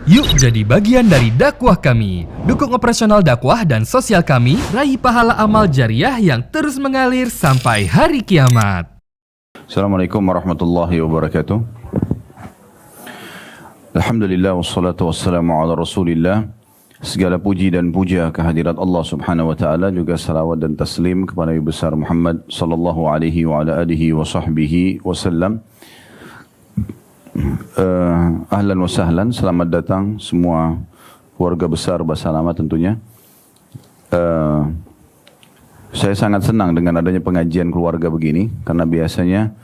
Yuk jadi bagian dari dakwah kami. Dukung operasional dakwah dan sosial kami, raih pahala amal jariah yang terus mengalir sampai hari kiamat. Assalamualaikum warahmatullahi wabarakatuh. Alhamdulillah wassalatu wassalamu ala rasulillah. Segala puji dan puja kehadirat Allah subhanahu wa ta'ala, juga salawat dan taslim kepada Nabi besar Muhammad sallallahu alaihi wa ala alihi wa sahbihi wasallam. Ahlan wa sahlan, selamat datang semua keluarga besar bahasa lama tentunya. Saya sangat senang dengan adanya pengajian keluarga begini, karena biasanya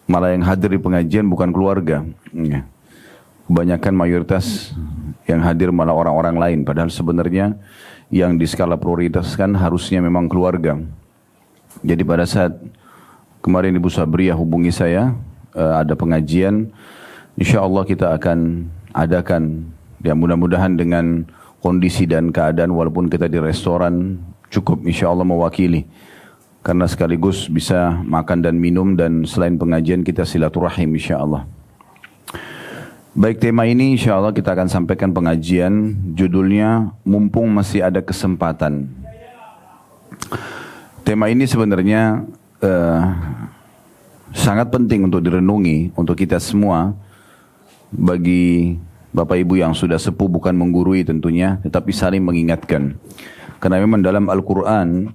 malah yang hadir di pengajian bukan keluarga. Kebanyakan mayoritas yang hadir malah orang-orang lain, padahal sebenarnya yang di skala prioritas kan harusnya memang keluarga. Jadi pada saat kemarin Ibu Sabriyah hubungi saya, ada pengajian, insya Allah kita akan adakan, ya mudah-mudahan dengan kondisi dan keadaan, walaupun kita di restoran cukup insya Allah mewakili, karena sekaligus bisa makan dan minum, dan selain pengajian kita silaturahim insya Allah. Baik, tema ini insya Allah kita akan sampaikan pengajian, judulnya mumpung masih ada kesempatan. Tema ini sebenarnya sangat penting untuk direnungi untuk kita semua, bagi Bapak Ibu yang sudah sepuh, bukan menggurui tentunya, tetapi saling mengingatkan. Karena memang dalam Al-Quran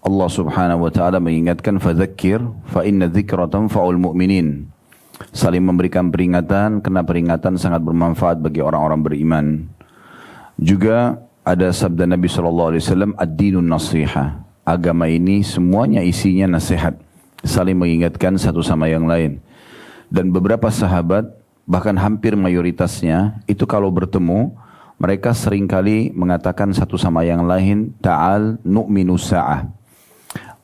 Allah subhanahu wa ta'ala mengingatkan, fadzakir fa inna dzikra tanfa'ul mu'minin. Saling memberikan peringatan, karena peringatan sangat bermanfaat bagi orang-orang beriman. Juga ada sabda Nabi SAW, ad-dinun nasihah. Agama ini semuanya isinya nasihat, saling mengingatkan satu sama yang lain. Dan beberapa sahabat, bahkan hampir mayoritasnya, itu kalau bertemu, mereka seringkali mengatakan satu sama yang lain, ta'al nu'minu sa'ah.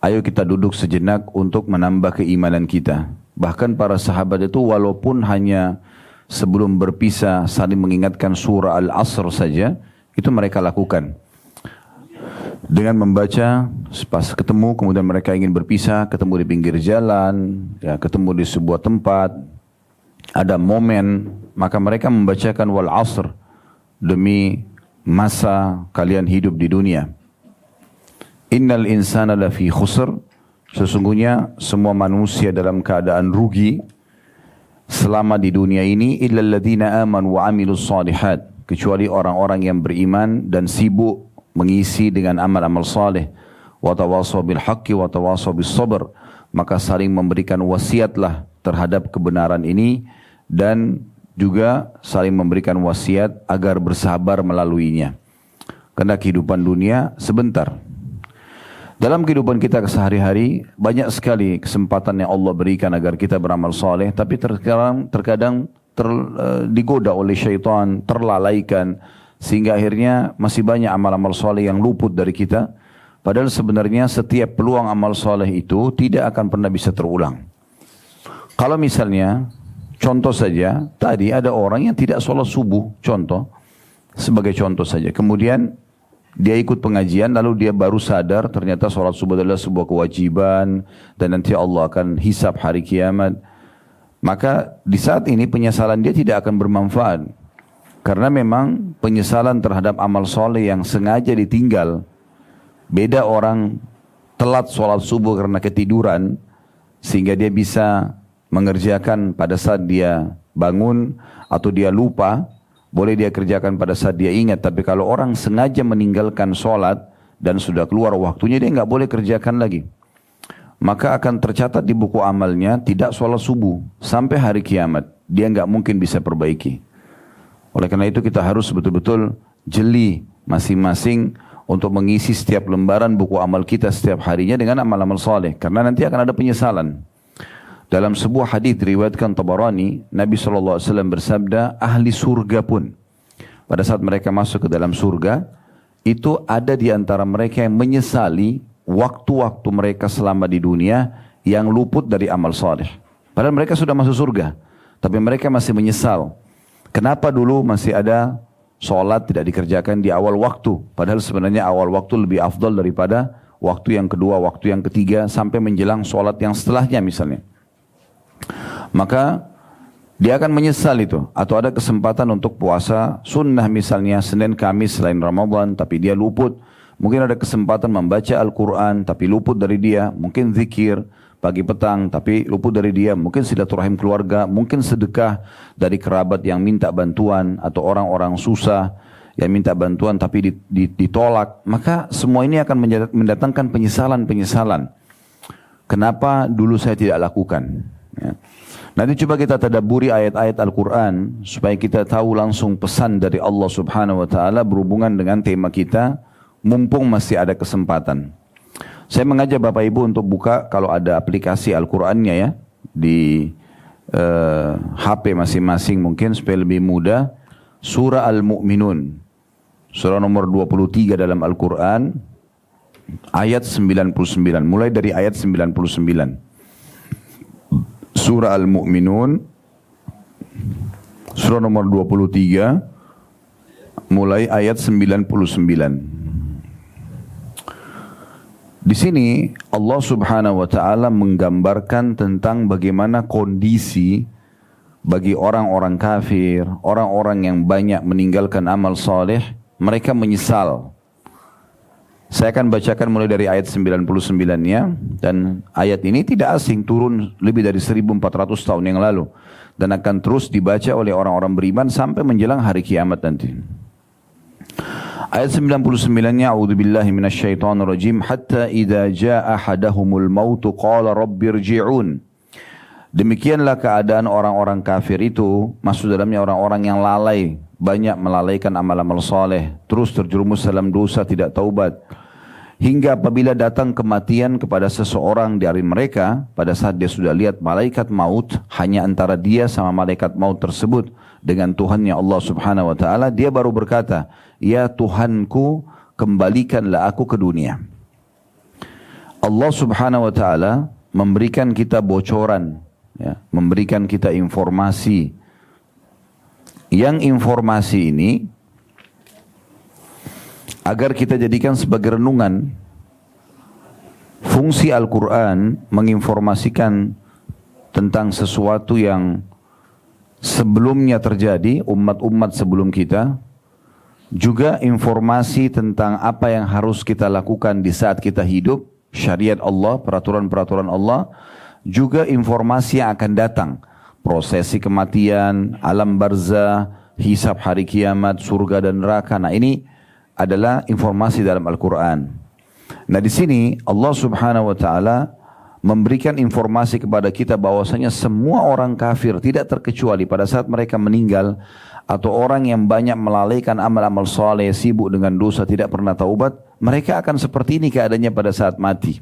Ayo kita duduk sejenak untuk menambah keimanan kita. Bahkan para sahabat itu walaupun hanya sebelum berpisah saling mengingatkan surah Al-Asr saja, itu mereka lakukan. Dengan membaca, pas ketemu kemudian mereka ingin berpisah, ketemu di pinggir jalan, ya, ketemu di sebuah tempat, ada momen, maka mereka membacakan wal asr, demi masa kalian hidup di dunia. Innal insana lafi khusr, sesungguhnya semua manusia dalam keadaan rugi selama di dunia ini, illal ladzina amanu wa amilus shalihat, kecuali orang-orang yang beriman dan sibuk mengisi dengan amal-amal saleh. Wa tawasaw bil haqqi wa tawasaw bis sabr, maka saling memberikan wasiatlah terhadap kebenaran ini, dan juga saling memberikan wasiat agar bersabar melaluinya. Karena kehidupan dunia sebentar. Dalam kehidupan kita sehari-hari banyak sekali kesempatan yang Allah berikan agar kita beramal saleh, tapi terkadang digoda oleh syaitan, terlalaikan, sehingga akhirnya masih banyak amal-amal saleh yang luput dari kita. Padahal sebenarnya setiap peluang amal saleh itu tidak akan pernah bisa terulang. Kalau misalnya, contoh saja, tadi ada orang yang tidak sholat subuh, contoh, sebagai contoh saja. Kemudian dia ikut pengajian, lalu dia baru sadar ternyata sholat subuh adalah sebuah kewajiban, dan nanti Allah akan hisab hari kiamat. Maka di saat ini penyesalan dia tidak akan bermanfaat. Karena memang penyesalan terhadap amal soleh yang sengaja ditinggal. Beda orang telat sholat subuh karena ketiduran, sehingga dia bisa mengerjakan pada saat dia bangun, atau dia lupa, boleh dia kerjakan pada saat dia ingat. Tapi kalau orang sengaja meninggalkan sholat dan sudah keluar waktunya, dia nggak boleh kerjakan lagi. Maka akan tercatat di buku amalnya tidak sholat subuh sampai hari kiamat. Dia nggak mungkin bisa perbaiki. Oleh karena itu kita harus betul-betul jeli masing-masing untuk mengisi setiap lembaran buku amal kita setiap harinya dengan amal-amal saleh, karena nanti akan ada penyesalan. Dalam sebuah hadis diriwayatkan Tabarani, Nabi SAW bersabda, ahli surga pun pada saat mereka masuk ke dalam surga, itu ada di antara mereka yang menyesali waktu-waktu mereka selama di dunia yang luput dari amal saleh. Padahal mereka sudah masuk surga, tapi mereka masih menyesal. Kenapa dulu masih ada sholat tidak dikerjakan di awal waktu? Padahal sebenarnya awal waktu lebih afdal daripada waktu yang kedua, waktu yang ketiga, sampai menjelang sholat yang setelahnya misalnya. Maka Dia akan menyesal itu. Atau ada kesempatan untuk puasa sunnah misalnya Senin Kamis selain Ramadan, tapi dia luput. Mungkin ada kesempatan membaca Al-Quran, tapi luput dari dia. Mungkin zikir pagi petang, tapi luput dari dia. Mungkin silaturahim keluarga, mungkin sedekah dari kerabat yang minta bantuan, atau orang-orang susah yang minta bantuan tapi ditolak. Maka semua ini akan mendatangkan penyesalan-penyesalan. Kenapa dulu saya tidak lakukan? Ya. Nanti coba kita tadabburi ayat-ayat Al-Quran supaya kita tahu langsung pesan dari Allah Subhanahu Wa Taala berhubungan dengan tema kita, mumpung masih ada kesempatan. Saya mengajak Bapak Ibu untuk buka kalau ada aplikasi Al-Qurannya ya di HP masing-masing mungkin supaya lebih mudah. Surah Al-Mu'minun, surah nomor 23 dalam Al-Quran, ayat 99, mulai dari ayat 99. Surah Al-Mu'minun, surah nomor 23, mulai ayat 99. Di sini Allah Subhanahu wa taala menggambarkan tentang bagaimana kondisi bagi orang-orang kafir, orang-orang yang banyak meninggalkan amal saleh, mereka menyesal. Saya akan bacakan mulai dari ayat 99-nya, dan ayat ini tidak asing, turun lebih dari 1400 tahun yang lalu dan akan terus dibaca oleh orang-orang beriman sampai menjelang hari kiamat nanti. Ayat 99-nya, A'udzubillahi minasyaitonirrajim, hatta idza jaa ahadahumul maut qala rabbirji'un. Demikianlah keadaan orang-orang kafir itu, maksud dalamnya orang-orang yang lalai, banyak melalaikan amal-amal saleh, terus terjerumus dalam dosa, tidak taubat. Hingga apabila datang kematian kepada seseorang dari mereka, pada saat dia sudah lihat malaikat maut, hanya antara dia sama malaikat maut tersebut dengan Tuhannya Allah Subhanahu wa taala, dia baru berkata, "Ya Tuhanku, kembalikanlah aku ke dunia." Allah Subhanahu wa taala memberikan kita bocoran, ya, memberikan kita informasi. Yang informasi ini agar kita jadikan sebagai renungan. Fungsi Al-Quran menginformasikan tentang sesuatu yang sebelumnya terjadi, umat-umat sebelum kita. Juga informasi tentang apa yang harus kita lakukan di saat kita hidup, syariat Allah, peraturan-peraturan Allah. Juga informasi yang akan datang, prosesi kematian, alam barzah, hisab hari kiamat, surga dan neraka. Nah, ini adalah informasi dalam Al-Quran. Nah, di sini Allah Subhanahu wa taala memberikan informasi kepada kita bahwasanya semua orang kafir tidak terkecuali pada saat mereka meninggal, atau orang yang banyak melalaikan amal-amal saleh, sibuk dengan dosa, tidak pernah taubat, mereka akan seperti ini keadaannya pada saat mati.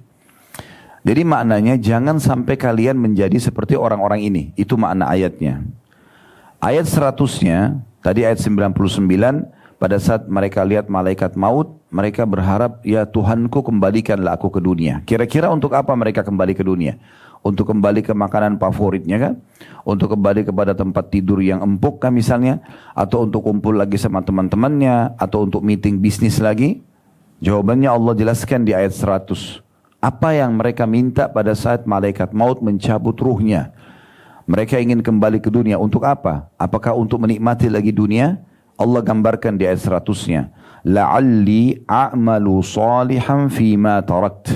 Jadi maknanya jangan sampai kalian menjadi seperti orang-orang ini. Itu makna ayatnya. Ayat 100-nya, tadi ayat 99, pada saat mereka lihat malaikat maut, mereka berharap, "Ya Tuhanku, kembalikanlah aku ke dunia." Kira-kira untuk apa mereka kembali ke dunia? Untuk kembali ke makanan favoritnya kan? Untuk kembali kepada tempat tidur yang empuk kan misalnya? Atau untuk kumpul lagi sama teman-temannya? Atau untuk meeting bisnis lagi? Jawabannya Allah jelaskan di ayat 100. Apa yang mereka minta pada saat malaikat maut mencabut ruhnya? Mereka ingin kembali ke dunia. Untuk apa? Apakah untuk menikmati lagi dunia? Allah gambarkan di ayat 100-nya, la'alli a'malu salihan fima tarakt,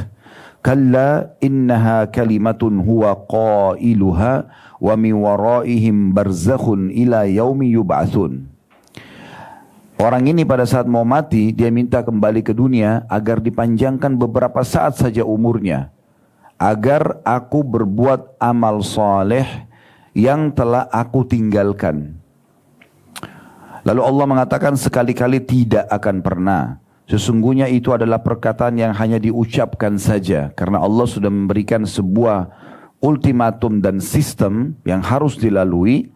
kalla innaha kalimatun huwa qailuha wa min waraihim barzakhun ila yaumi yub'atsun. Orang ini pada saat mau mati, dia minta kembali ke dunia agar dipanjangkan beberapa saat saja umurnya, agar aku berbuat amal saleh yang telah aku tinggalkan. Lalu Allah mengatakan, sekali-kali tidak akan pernah. Sesungguhnya itu adalah perkataan yang hanya diucapkan saja. Karena Allah sudah memberikan sebuah ultimatum dan sistem yang harus dilalui.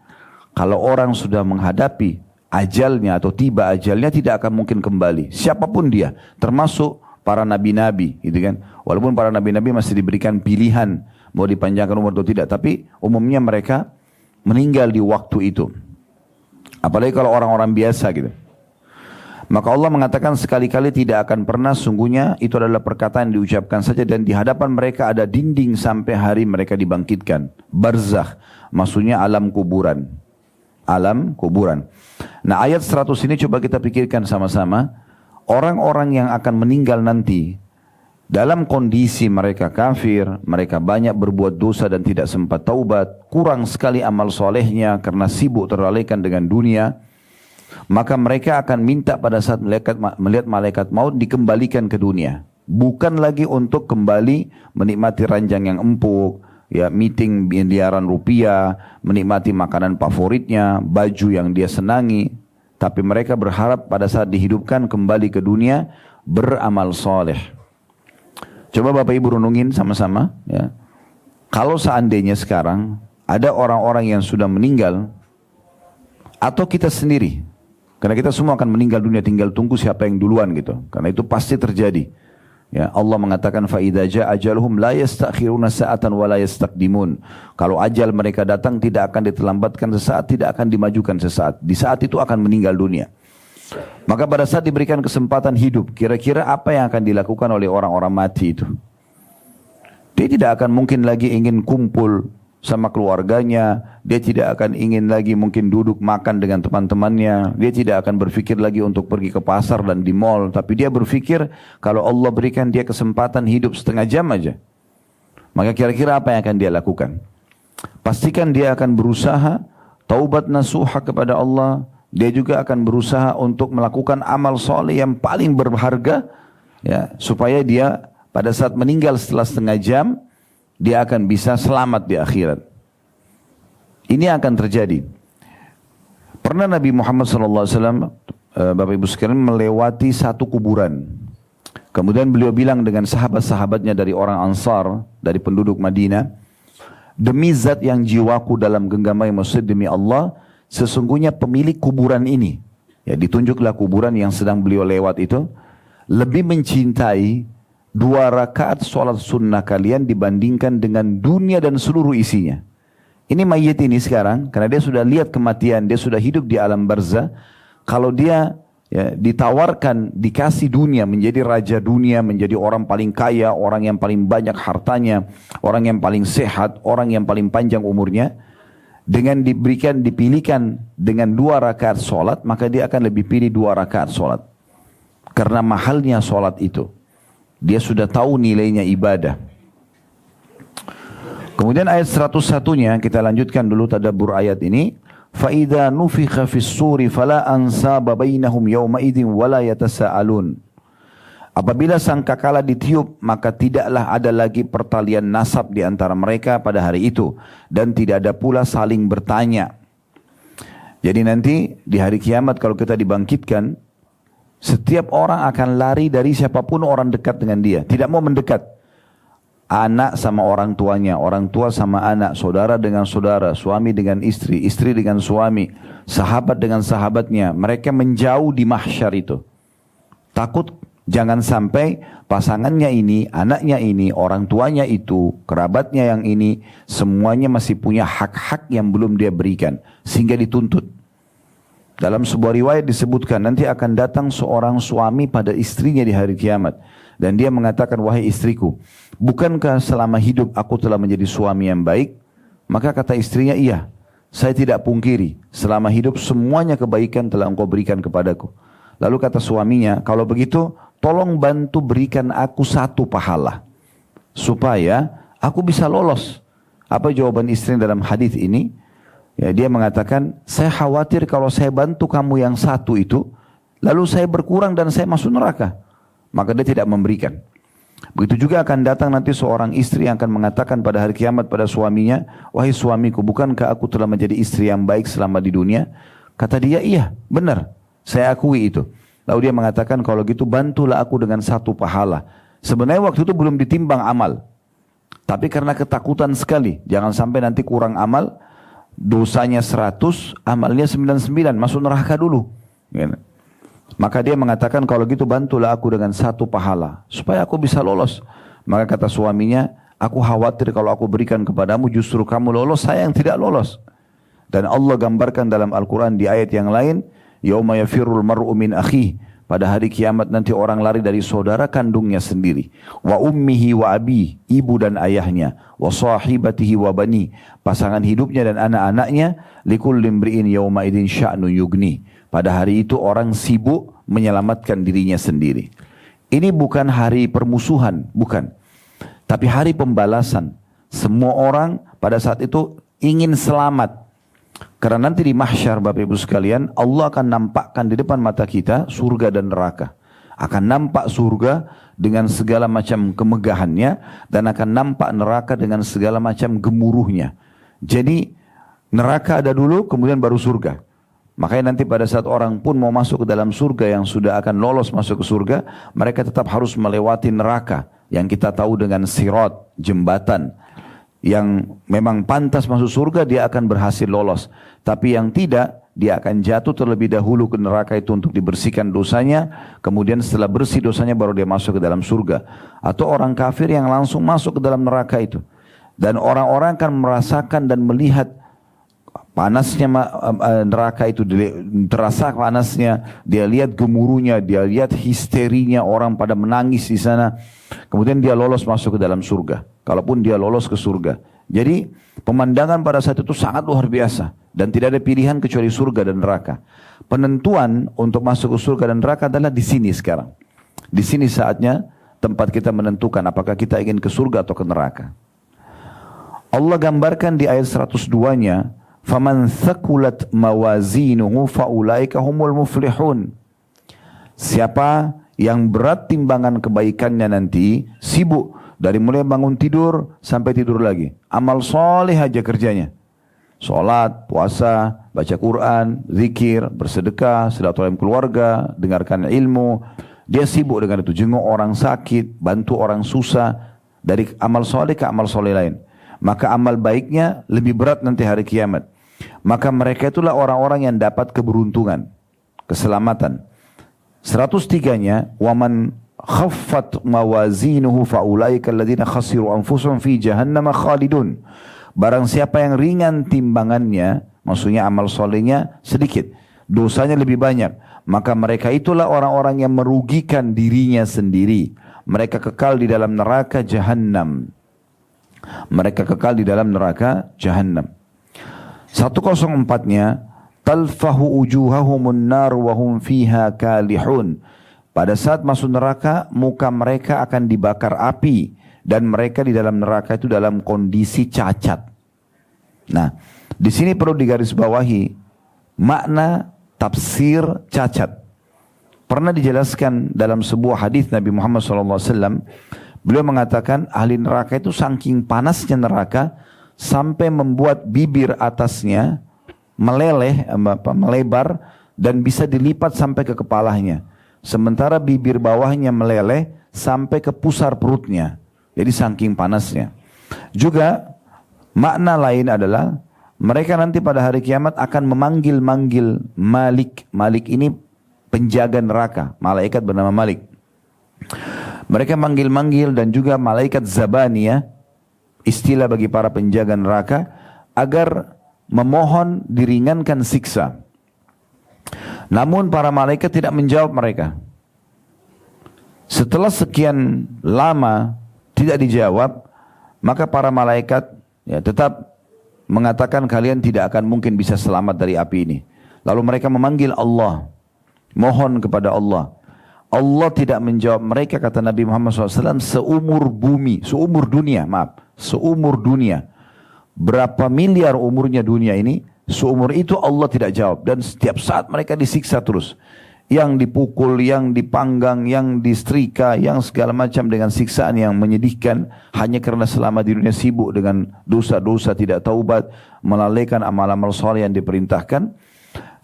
Kalau orang sudah menghadapi ajalnya atau tiba ajalnya, tidak akan mungkin kembali. Siapapun dia, termasuk para nabi-nabi, gitu kan. Walaupun para nabi-nabi masih diberikan pilihan mau dipanjangkan umur atau tidak, tapi umumnya mereka meninggal di waktu itu. Apalagi kalau orang-orang biasa gitu. Maka Allah mengatakan sekali-kali tidak akan pernah, sungguhnya itu adalah perkataan yang diucapkan saja dan di hadapan mereka ada dinding sampai hari mereka dibangkitkan. Barzakh, maksudnya alam kuburan. Alam kuburan. Nah ayat 100 ini coba kita pikirkan sama-sama. Orang-orang yang akan meninggal nanti dalam kondisi mereka kafir, mereka banyak berbuat dosa dan tidak sempat taubat, kurang sekali amal solehnya karena sibuk terlalaikan dengan dunia, maka mereka akan minta pada saat melihat malaikat maut dikembalikan ke dunia. Bukan lagi untuk kembali menikmati ranjang yang empuk, ya, meeting miliaran rupiah, menikmati makanan favoritnya, baju yang dia senangi. Tapi mereka berharap pada saat dihidupkan kembali ke dunia beramal soleh. Coba Bapak Ibu renungin sama-sama, ya. Kalau seandainya sekarang ada orang-orang yang sudah meninggal, atau kita sendiri, karena kita semua akan meninggal dunia, tinggal tunggu siapa yang duluan gitu. Karena itu pasti terjadi. Ya, Allah mengatakan فَإِذَا جَاءَ أَجَلُهُمْ لَا يَسْتَأْخِرُونَ سَاعَةً وَلَا يَسْتَقْدِمُونَ. Kalau ajal mereka datang tidak akan diterlambatkan sesaat, tidak akan dimajukan sesaat. Di saat itu akan meninggal dunia. Maka pada saat diberikan kesempatan hidup, kira-kira apa yang akan dilakukan oleh orang-orang mati itu? Dia tidak akan mungkin lagi ingin kumpul sama keluarganya, dia tidak akan ingin lagi mungkin duduk makan dengan teman-temannya, dia tidak akan berpikir lagi untuk pergi ke pasar dan di mall, tapi dia berpikir kalau Allah berikan dia kesempatan hidup setengah jam aja, maka kira-kira apa yang akan dia lakukan? Pastikan dia akan berusaha taubat nasuha kepada Allah, dia juga akan berusaha untuk melakukan amal soleh yang paling berharga, ya, supaya dia pada saat meninggal setelah setengah jam, dia akan bisa selamat di akhirat. Ini akan terjadi. Pernah Nabi Muhammad SAW, Bapak Ibu sekalian, melewati satu kuburan. Kemudian beliau bilang dengan sahabat-sahabatnya dari orang Ansar, dari penduduk Madinah, demi zat yang jiwaku dalam genggamai masjid demi Allah, sesungguhnya pemilik kuburan ini, ya, ditunjuklah kuburan yang sedang beliau lewat itu, lebih mencintai 2 rakaat sholat sunnah kalian dibandingkan dengan dunia dan seluruh isinya. Ini mayit ini sekarang, karena dia sudah lihat kematian, dia sudah hidup di alam barzah. Kalau dia, ya, ditawarkan, dikasih dunia, menjadi raja dunia, menjadi orang paling kaya, orang yang paling banyak hartanya, orang yang paling sehat, orang yang paling panjang umurnya, dengan dipilihkan dengan 2 rakaat sholat, maka dia akan lebih pilih 2 rakaat sholat. Karena mahalnya sholat itu. Dia sudah tahu nilainya ibadah. Kemudian ayat 101-nya kita lanjutkan dulu tadabbur ayat ini. فَإِذَا نُفِخَ فِي الصُّورِ فَلَا أَنْسَابَ بَيْنَهُمْ يَوْمَئِذٍ وَلَا يَتَسَاءَلُونَ. Apabila sangkakala ditiup, maka tidaklah ada lagi pertalian nasab di antara mereka pada hari itu, dan tidak ada pula saling bertanya. Jadi nanti di hari kiamat kalau kita dibangkitkan, setiap orang akan lari dari siapapun orang dekat dengan dia. Tidak mau mendekat. Anak sama orang tuanya, orang tua sama anak, saudara dengan saudara, suami dengan istri, istri dengan suami, sahabat dengan sahabatnya. Mereka menjauh di mahsyar itu. Takut jangan sampai pasangannya ini, anaknya ini, orang tuanya itu, kerabatnya yang ini, semuanya masih punya hak-hak yang belum dia berikan. Sehingga dituntut. Dalam sebuah riwayat disebutkan nanti akan datang seorang suami pada istrinya di hari kiamat. Dan dia mengatakan, wahai istriku, bukankah selama hidup aku telah menjadi suami yang baik? Maka kata istrinya, iya, saya tidak pungkiri. Selama hidup semuanya kebaikan telah engkau berikan kepadaku. Lalu kata suaminya, kalau begitu tolong bantu berikan aku 1 pahala. Supaya aku bisa lolos. Apa jawaban istri dalam hadis ini? Ya, dia mengatakan, saya khawatir kalau saya bantu kamu yang 1 itu, lalu saya berkurang dan saya masuk neraka. Maka dia tidak memberikan. Begitu juga akan datang nanti seorang istri yang akan mengatakan pada hari kiamat pada suaminya, wahai suamiku, bukankah aku telah menjadi istri yang baik selama di dunia? Kata dia, iya, benar, saya akui itu. Lalu dia mengatakan, kalau gitu bantulah aku dengan 1 pahala. Sebenarnya waktu itu belum ditimbang amal. Tapi karena ketakutan sekali, jangan sampai nanti kurang amal, dosanya 100, amalnya 99, masuk neraka dulu. Maka dia mengatakan, kalau gitu bantulah aku dengan 1 pahala, supaya aku bisa lolos. Maka kata suaminya, aku khawatir kalau aku berikan kepadamu justru kamu lolos, saya yang tidak lolos. Dan Allah gambarkan dalam Al-Quran di ayat yang lain, yauma yafirul mar'u min akhihi, Pada hari kiamat nanti orang lari dari saudara kandungnya sendiri. Wa ummihi wa abi, ibu dan ayahnya. Wa sahibatihi wa bani, pasangan hidupnya dan anak-anaknya. Likulli imri'in yawma idin sya'nu yugni. Pada hari itu orang sibuk menyelamatkan dirinya sendiri. Ini bukan hari permusuhan, bukan. Tapi hari pembalasan. Semua orang pada saat itu ingin selamat. Karena nanti di mahsyar Bapak Ibu sekalian, Allah akan nampakkan di depan mata kita surga dan neraka. Akan nampak surga dengan segala macam kemegahannya, dan akan nampak neraka dengan segala macam gemuruhnya. Jadi neraka ada dulu, kemudian baru surga. Makanya nanti pada saat orang pun mau masuk ke dalam surga, yang sudah akan lolos masuk ke surga, mereka tetap harus melewati neraka. Yang kita tahu dengan sirat, jembatan. Yang memang pantas masuk surga, dia akan berhasil lolos. Tapi yang tidak, dia akan jatuh terlebih dahulu ke neraka itu untuk dibersihkan dosanya. Kemudian setelah bersih dosanya baru dia masuk ke dalam surga. Atau orang kafir yang langsung masuk ke dalam neraka itu. Dan orang-orang akan merasakan dan melihat panasnya neraka itu, terasa panasnya, dia lihat gemuruhnya, dia lihat histerinya, orang pada menangis di sana. Kemudian dia lolos masuk ke dalam surga. Kalaupun dia lolos ke surga. Jadi pemandangan pada saat itu sangat luar biasa. Dan tidak ada pilihan kecuali surga dan neraka. Penentuan untuk masuk ke surga dan neraka adalah di sini sekarang. Di sini saatnya tempat kita menentukan apakah kita ingin ke surga atau ke neraka. Allah gambarkan di ayat 102-nya, "Faman thaqulat mawazinuhu faulaika humul muflihun." Siapa yang berat timbangan kebaikannya nanti, sibuk dari mulai bangun tidur sampai tidur lagi, amal soleh aja kerjanya. Sholat, puasa, baca Quran, zikir, bersedekah, silaturahim keluarga, dengarkan ilmu. Dia sibuk dengan itu, jenguk orang sakit, bantu orang susah, dari amal soleh ke amal soleh lain. Maka amal baiknya lebih berat nanti hari kiamat. Maka mereka itulah orang-orang yang dapat keberuntungan, keselamatan. 103-nya, waman khaffat mawazinuhu faulaika alladziina khasiru anfusahum fi jahannam khalidun. Barang siapa yang ringan timbangannya, maksudnya amal solehnya sedikit, dosanya lebih banyak, maka mereka itulah orang-orang yang merugikan dirinya sendiri. Mereka kekal di dalam neraka Jahannam. Mereka kekal di dalam neraka Jahannam. 104-nya, talfahu ujuhahumun nar wa hum fiha kalihun. Pada saat masuk neraka, muka mereka akan dibakar api. Dan mereka di dalam neraka itu dalam kondisi cacat. Nah, di sini perlu digarisbawahi makna tafsir cacat. Pernah dijelaskan dalam sebuah hadis Nabi Muhammad SAW. Beliau mengatakan ahli neraka itu saking panasnya neraka sampai membuat bibir atasnya meleleh, melebar dan bisa dilipat sampai ke kepalanya. Sementara bibir bawahnya meleleh sampai ke pusar perutnya. Jadi saking panasnya. Juga makna lain adalah mereka nanti pada hari kiamat akan memanggil-manggil Malik. Malik ini penjaga neraka, malaikat bernama Malik. Mereka manggil-manggil dan juga malaikat Zabaniyah, istilah bagi para penjaga neraka, agar memohon diringankan siksa. Namun para malaikat tidak menjawab mereka. Setelah sekian lama tidak dijawab, maka para malaikat tetap mengatakan kalian tidak akan mungkin bisa selamat dari api ini. Lalu mereka memanggil Allah, mohon kepada Allah. Allah tidak menjawab mereka, kata Nabi Muhammad SAW, seumur bumi, seumur dunia, seumur dunia. Berapa miliar umurnya dunia ini, seumur itu Allah tidak jawab. Dan setiap saat mereka disiksa terus. Yang dipukul, yang dipanggang, yang disetrika, yang segala macam dengan siksaan yang menyedihkan. Hanya karena selama di dunia sibuk dengan dosa-dosa, tidak taubat, melalaikan amal-amal soleh yang diperintahkan.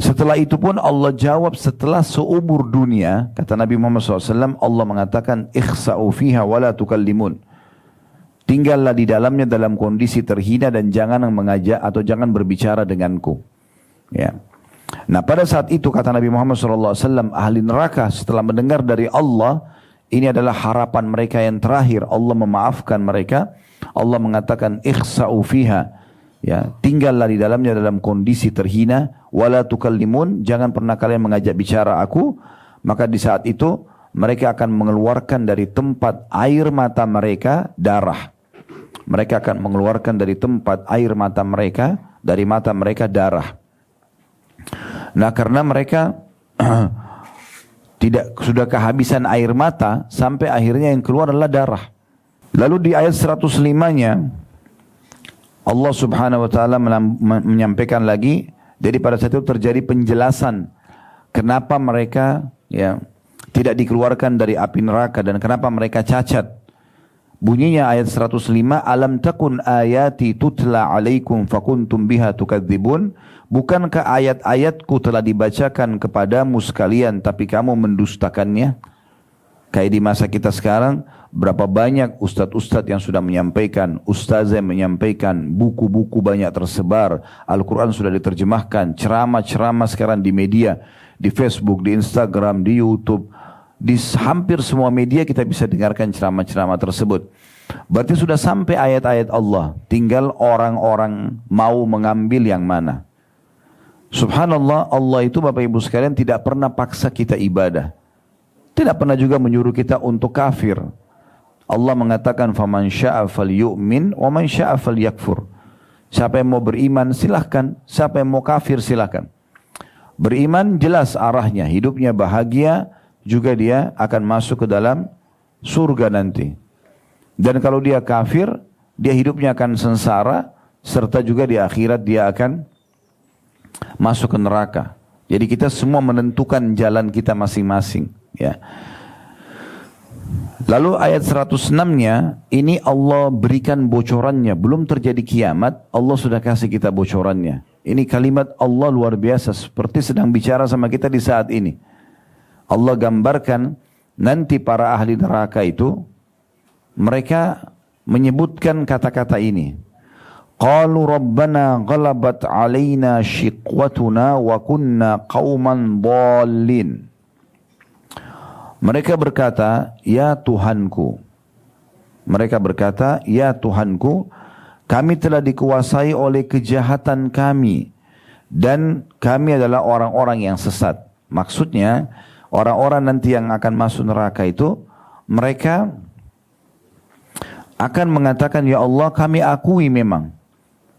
Setelah itu pun Allah jawab setelah seumur dunia. Kata Nabi Muhammad SAW, Allah mengatakan, ikhsa'u fiha wa la tukallimun. Tinggallah di dalamnya dalam kondisi terhina dan jangan mengajak atau jangan berbicara denganku. Ya. Nah pada saat itu kata Nabi Muhammad SAW, ahli neraka setelah mendengar dari Allah, ini adalah harapan mereka yang terakhir. Allah memaafkan mereka. Allah mengatakan ikhsa'u fiha, ya, tinggallah di dalamnya dalam kondisi terhina. Wala tukallimun, jangan pernah kalian mengajak bicara aku. maka di saat itu mereka akan mengeluarkan dari tempat air mata mereka darah. Mereka akan mengeluarkan dari tempat air mata mereka, dari mata mereka darah. Nah, karena mereka sudah kehabisan air mata, sampai akhirnya yang keluar adalah darah. Lalu di ayat 105-nya Allah Subhanahu wa taala menyampaikan lagi, jadi pada saat itu terjadi penjelasan kenapa mereka tidak dikeluarkan dari api neraka dan kenapa mereka cacat. Bunyinya ayat 105, alam takun ayati tutla alaikum fakuntum biha tukadzibun. Bukankah ayat-ayatku telah dibacakan kepadamu sekalian tapi kamu mendustakannya? Kayak di masa kita sekarang, berapa banyak ustadz-ustadz yang sudah menyampaikan, ustazah yang menyampaikan, buku-buku banyak tersebar, Al-Quran sudah diterjemahkan, ceramah-ceramah sekarang di media, di Facebook, di Instagram, di YouTube, di hampir semua media kita bisa dengarkan ceramah-ceramah tersebut. Berarti sudah sampai ayat-ayat Allah, tinggal orang-orang mau mengambil yang mana. Subhanallah, Allah itu Bapak Ibu sekalian tidak pernah paksa kita ibadah. Tidak pernah juga menyuruh kita untuk kafir. Allah mengatakan faman syaa'a falyu'min wa man syaa'a falyakfur. Siapa yang mau beriman silahkan, siapa yang mau kafir silahkan. Beriman jelas arahnya, hidupnya bahagia, juga dia akan masuk ke dalam surga nanti. Dan kalau dia kafir, dia hidupnya akan sengsara, serta juga di akhirat dia akan masuk ke neraka. Jadi kita semua menentukan jalan kita masing-masing. Ya. Lalu ayat 106-nya, ini Allah berikan bocorannya. Belum terjadi kiamat, Allah sudah kasih kita bocorannya. Ini kalimat Allah luar biasa, seperti sedang bicara sama kita di saat ini. Allah gambarkan nanti para ahli neraka itu, mereka menyebutkan kata-kata ini. Qalu rabbana ghalabat alaina shiqwatuna wa kunna qauman dhalin. Mereka berkata, ya Tuhanku. Mereka berkata, ya Tuhanku, kami telah dikuasai oleh kejahatan kami. Dan kami adalah orang-orang yang sesat. Maksudnya, orang-orang nanti yang akan masuk neraka itu, mereka akan mengatakan, ya Allah kami akui memang.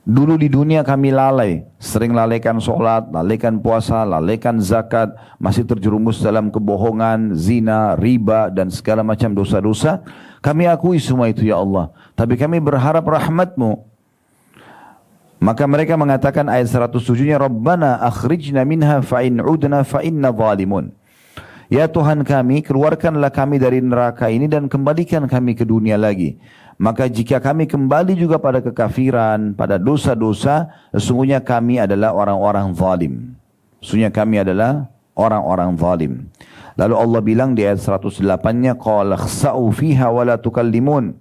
Dulu di dunia kami lalai, sering lalaikan sholat, lalaikan puasa, lalaikan zakat, masih terjerumus dalam kebohongan, zina, riba dan segala macam dosa-dosa. Kami akui semua itu ya Allah, tapi kami berharap rahmat-Mu. Maka mereka mengatakan ayat 107-nya, Rabbana akhrijna minha fa'in udna fa'inna zalimun. Ya Tuhan kami, keluarkanlah kami dari neraka ini dan kembalikan kami ke dunia lagi. Maka jika kami kembali juga pada kekafiran, pada dosa-dosa, sesungguhnya kami adalah orang-orang zalim. Sesungguhnya kami adalah orang-orang zalim. Lalu Allah bilang di ayat 108-nya, qala khsa'u fiha wa la tukallimun.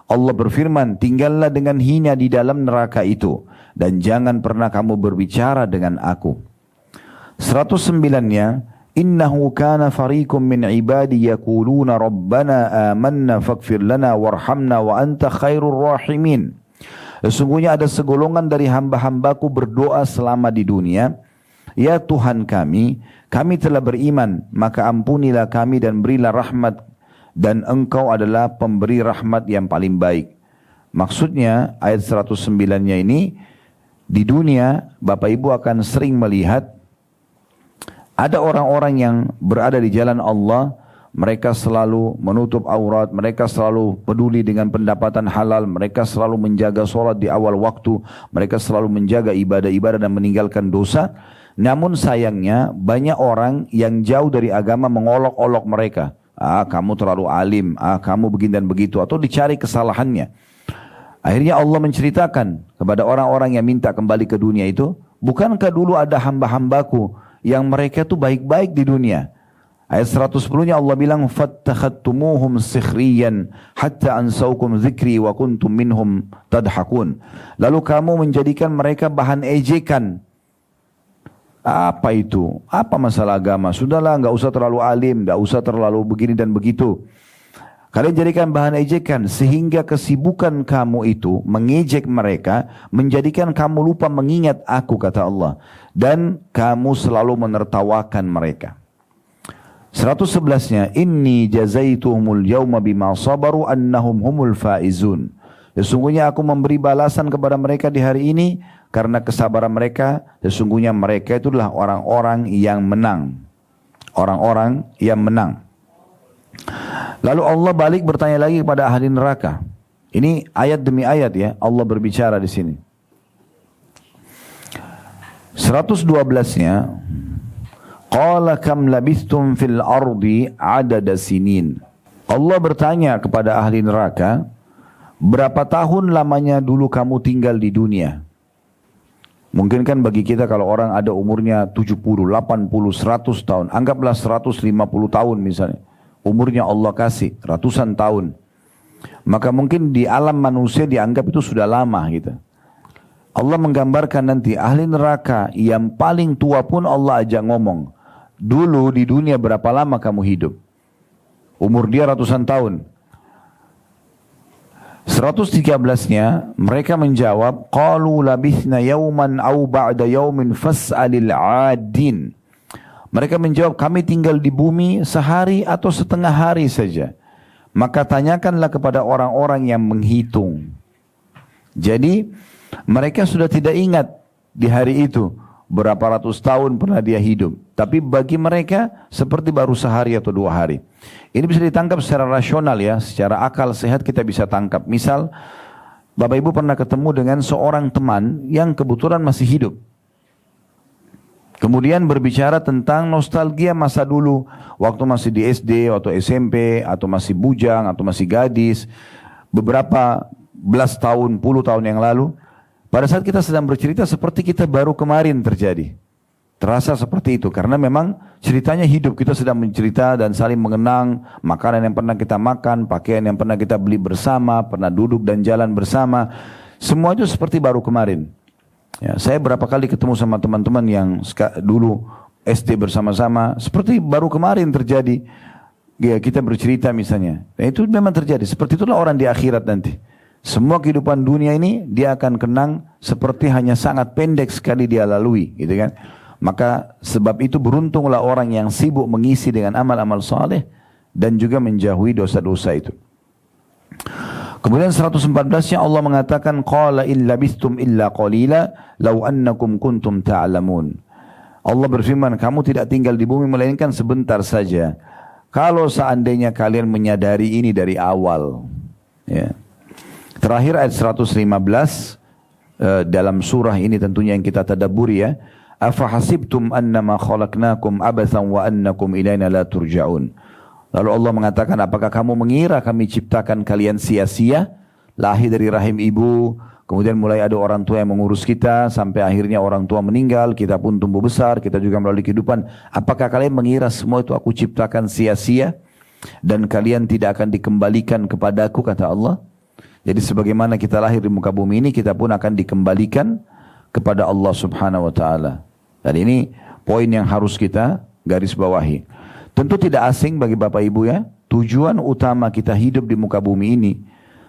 Allah berfirman, tinggallah dengan hina di dalam neraka itu dan jangan pernah kamu berbicara dengan aku. 109-nya, innahu kana fariqum min ibadi yaquluna rabbana amanna faghfir lana warhamna wa anta khairur rahimin. Sesungguhnya ada segolongan dari hamba-hambaku berdoa selama di dunia, ya Tuhan kami telah beriman, maka ampunilah kami dan berilah rahmat, dan engkau adalah pemberi rahmat yang paling baik. Maksudnya ayat 109-nya ini, di dunia Bapak Ibu akan sering melihat ada orang-orang yang berada di jalan Allah, mereka selalu menutup aurat, mereka selalu peduli dengan pendapatan halal, mereka selalu menjaga sholat di awal waktu, mereka selalu menjaga ibadah-ibadah dan meninggalkan dosa. Namun sayangnya banyak orang yang jauh dari agama mengolok-olok mereka. Kamu terlalu alim, kamu begini dan begitu, atau dicari kesalahannya. Akhirnya Allah menceritakan kepada orang-orang yang minta kembali ke dunia itu, bukankah dulu ada hamba-hambaku yang mereka itu baik-baik di dunia. Ayat 110-nya Allah bilang, fattakhadtumuhum sikhriyan hatta ansaukum zikri wa kuntum minhum tadhakun. Lalu kamu menjadikan mereka bahan ejekan. Apa itu? Apa masalah agama? Sudahlah, enggak usah terlalu alim, enggak usah terlalu begini dan begitu. Kalian jadikan bahan ejekan sehingga kesibukan kamu itu mengejek mereka menjadikan kamu lupa mengingat aku, kata Allah, dan kamu selalu menertawakan mereka. 111-nya, inni jazaituhumul yawma bima sabaru annahum humul faizun. Sesungguhnya aku memberi balasan kepada mereka di hari ini karena kesabaran mereka. Sesungguhnya mereka itulah orang-orang yang menang. Orang-orang yang menang. Lalu Allah balik bertanya lagi kepada ahli neraka. Ini ayat demi ayat ya, Allah berbicara di sini. 112-nya, qala kam labithtum fil ardi adada sinin. Allah bertanya kepada ahli neraka, berapa tahun lamanya dulu kamu tinggal di dunia? Mungkin kan bagi kita kalau orang ada umurnya 70, 80, 100 tahun, anggaplah 150 tahun misalnya. Umurnya Allah kasih ratusan tahun. Maka mungkin di alam manusia dianggap itu sudah lama gitu. Allah menggambarkan nanti ahli neraka yang paling tua pun Allah ajak ngomong. Dulu di dunia berapa lama kamu hidup? Umur dia ratusan tahun. 113-nya mereka menjawab, qalu labithna yawman aw ba'da yawmin fas'alil 'adin. Mereka menjawab, kami tinggal di bumi sehari atau setengah hari saja. Maka tanyakanlah kepada orang-orang yang menghitung. Jadi mereka sudah tidak ingat di hari itu berapa ratus tahun pernah dia hidup. Tapi bagi mereka seperti baru sehari atau 2 hari. Ini bisa ditangkap secara rasional ya, secara akal sehat kita bisa tangkap. Misal Bapak Ibu pernah ketemu dengan seorang teman yang kebetulan masih hidup. Kemudian berbicara tentang nostalgia masa dulu, waktu masih di SD atau SMP, atau masih bujang, atau masih gadis, beberapa belas tahun, puluh tahun yang lalu. Pada saat kita sedang bercerita seperti kita baru kemarin terjadi. Terasa seperti itu, karena memang ceritanya hidup, kita sedang mencerita dan saling mengenang makanan yang pernah kita makan, pakaian yang pernah kita beli bersama, pernah duduk dan jalan bersama. Semua itu seperti baru kemarin. Ya, saya berapa kali ketemu sama teman-teman yang dulu SD bersama-sama, seperti baru kemarin terjadi. Ya, kita bercerita misalnya. Dan itu memang terjadi. Seperti itulah orang di akhirat nanti. Semua kehidupan dunia ini dia akan kenang seperti hanya sangat pendek sekali dia lalui, gitu kan? Maka sebab itu beruntunglah orang yang sibuk mengisi dengan amal-amal saleh dan juga menjauhi dosa-dosa itu. Kemudian 114-nya Allah mengatakan qala in labistum illa qalila law annakum kuntum ta'lamun. Allah berfirman, kamu tidak tinggal di bumi melainkan sebentar saja. Kalau seandainya kalian menyadari ini dari awal. Ya. Terakhir ayat 115 dalam surah ini tentunya yang kita tadabburi ya. Afa hasibtum annama khalaqnakum abathan wa annakum ilaina la turja'un. Lalu Allah mengatakan, apakah kamu mengira kami ciptakan kalian sia-sia? Lahir dari rahim ibu, kemudian mulai ada orang tua yang mengurus kita, sampai akhirnya orang tua meninggal, kita pun tumbuh besar, kita juga melalui kehidupan. Apakah kalian mengira semua itu aku ciptakan sia-sia? Dan kalian tidak akan dikembalikan kepadaku, kata Allah. Jadi sebagaimana kita lahir di muka bumi ini, kita pun akan dikembalikan kepada Allah subhanahu wa ta'ala. Dan ini poin yang harus kita garis bawahi. Tentu tidak asing bagi Bapak Ibu ya, tujuan utama kita hidup di muka bumi ini.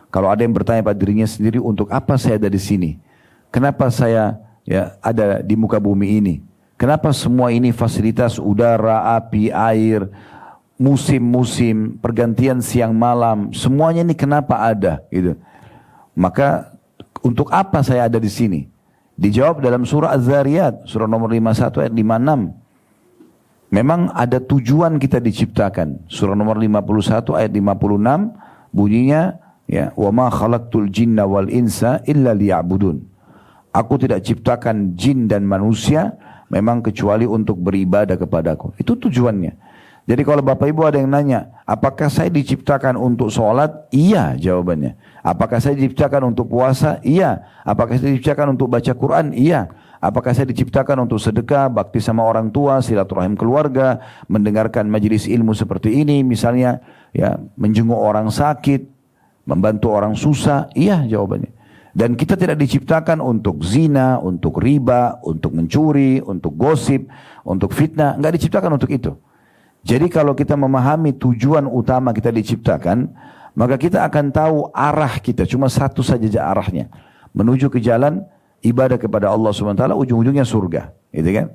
Kalau ada yang bertanya pada dirinya sendiri, untuk apa saya ada di sini? Kenapa saya ya ada di muka bumi ini? Kenapa semua ini fasilitas udara, api, air, musim-musim, pergantian siang malam, semuanya ini kenapa ada? Gitu. Maka untuk apa saya ada di sini? Dijawab dalam surah Az-Zariyat, surah nomor 51 ayat 56. Memang ada tujuan kita diciptakan. Surah nomor 51 ayat 56 bunyinya ya, wa ma khalaqtul jinna wal insa illa liya'budun. Aku tidak ciptakan jin dan manusia memang kecuali untuk beribadah kepadaku. Itu tujuannya. Jadi kalau Bapak Ibu ada yang nanya, apakah saya diciptakan untuk sholat? Iya jawabannya. Apakah saya diciptakan untuk puasa? Iya. Apakah saya diciptakan untuk baca Quran? Iya. Apakah saya diciptakan untuk sedekah, bakti sama orang tua, silaturahim keluarga, mendengarkan majelis ilmu seperti ini, misalnya ya, menjenguk orang sakit, membantu orang susah? Iya jawabannya. Dan kita tidak diciptakan untuk zina, untuk riba, untuk mencuri, untuk gosip, untuk fitnah. Enggak diciptakan untuk itu. Jadi kalau kita memahami tujuan utama kita diciptakan, maka kita akan tahu arah kita. Cuma satu saja arahnya. Menuju ke jalan ibadah kepada Allah SWT, ujung-ujungnya surga. Gitu kan?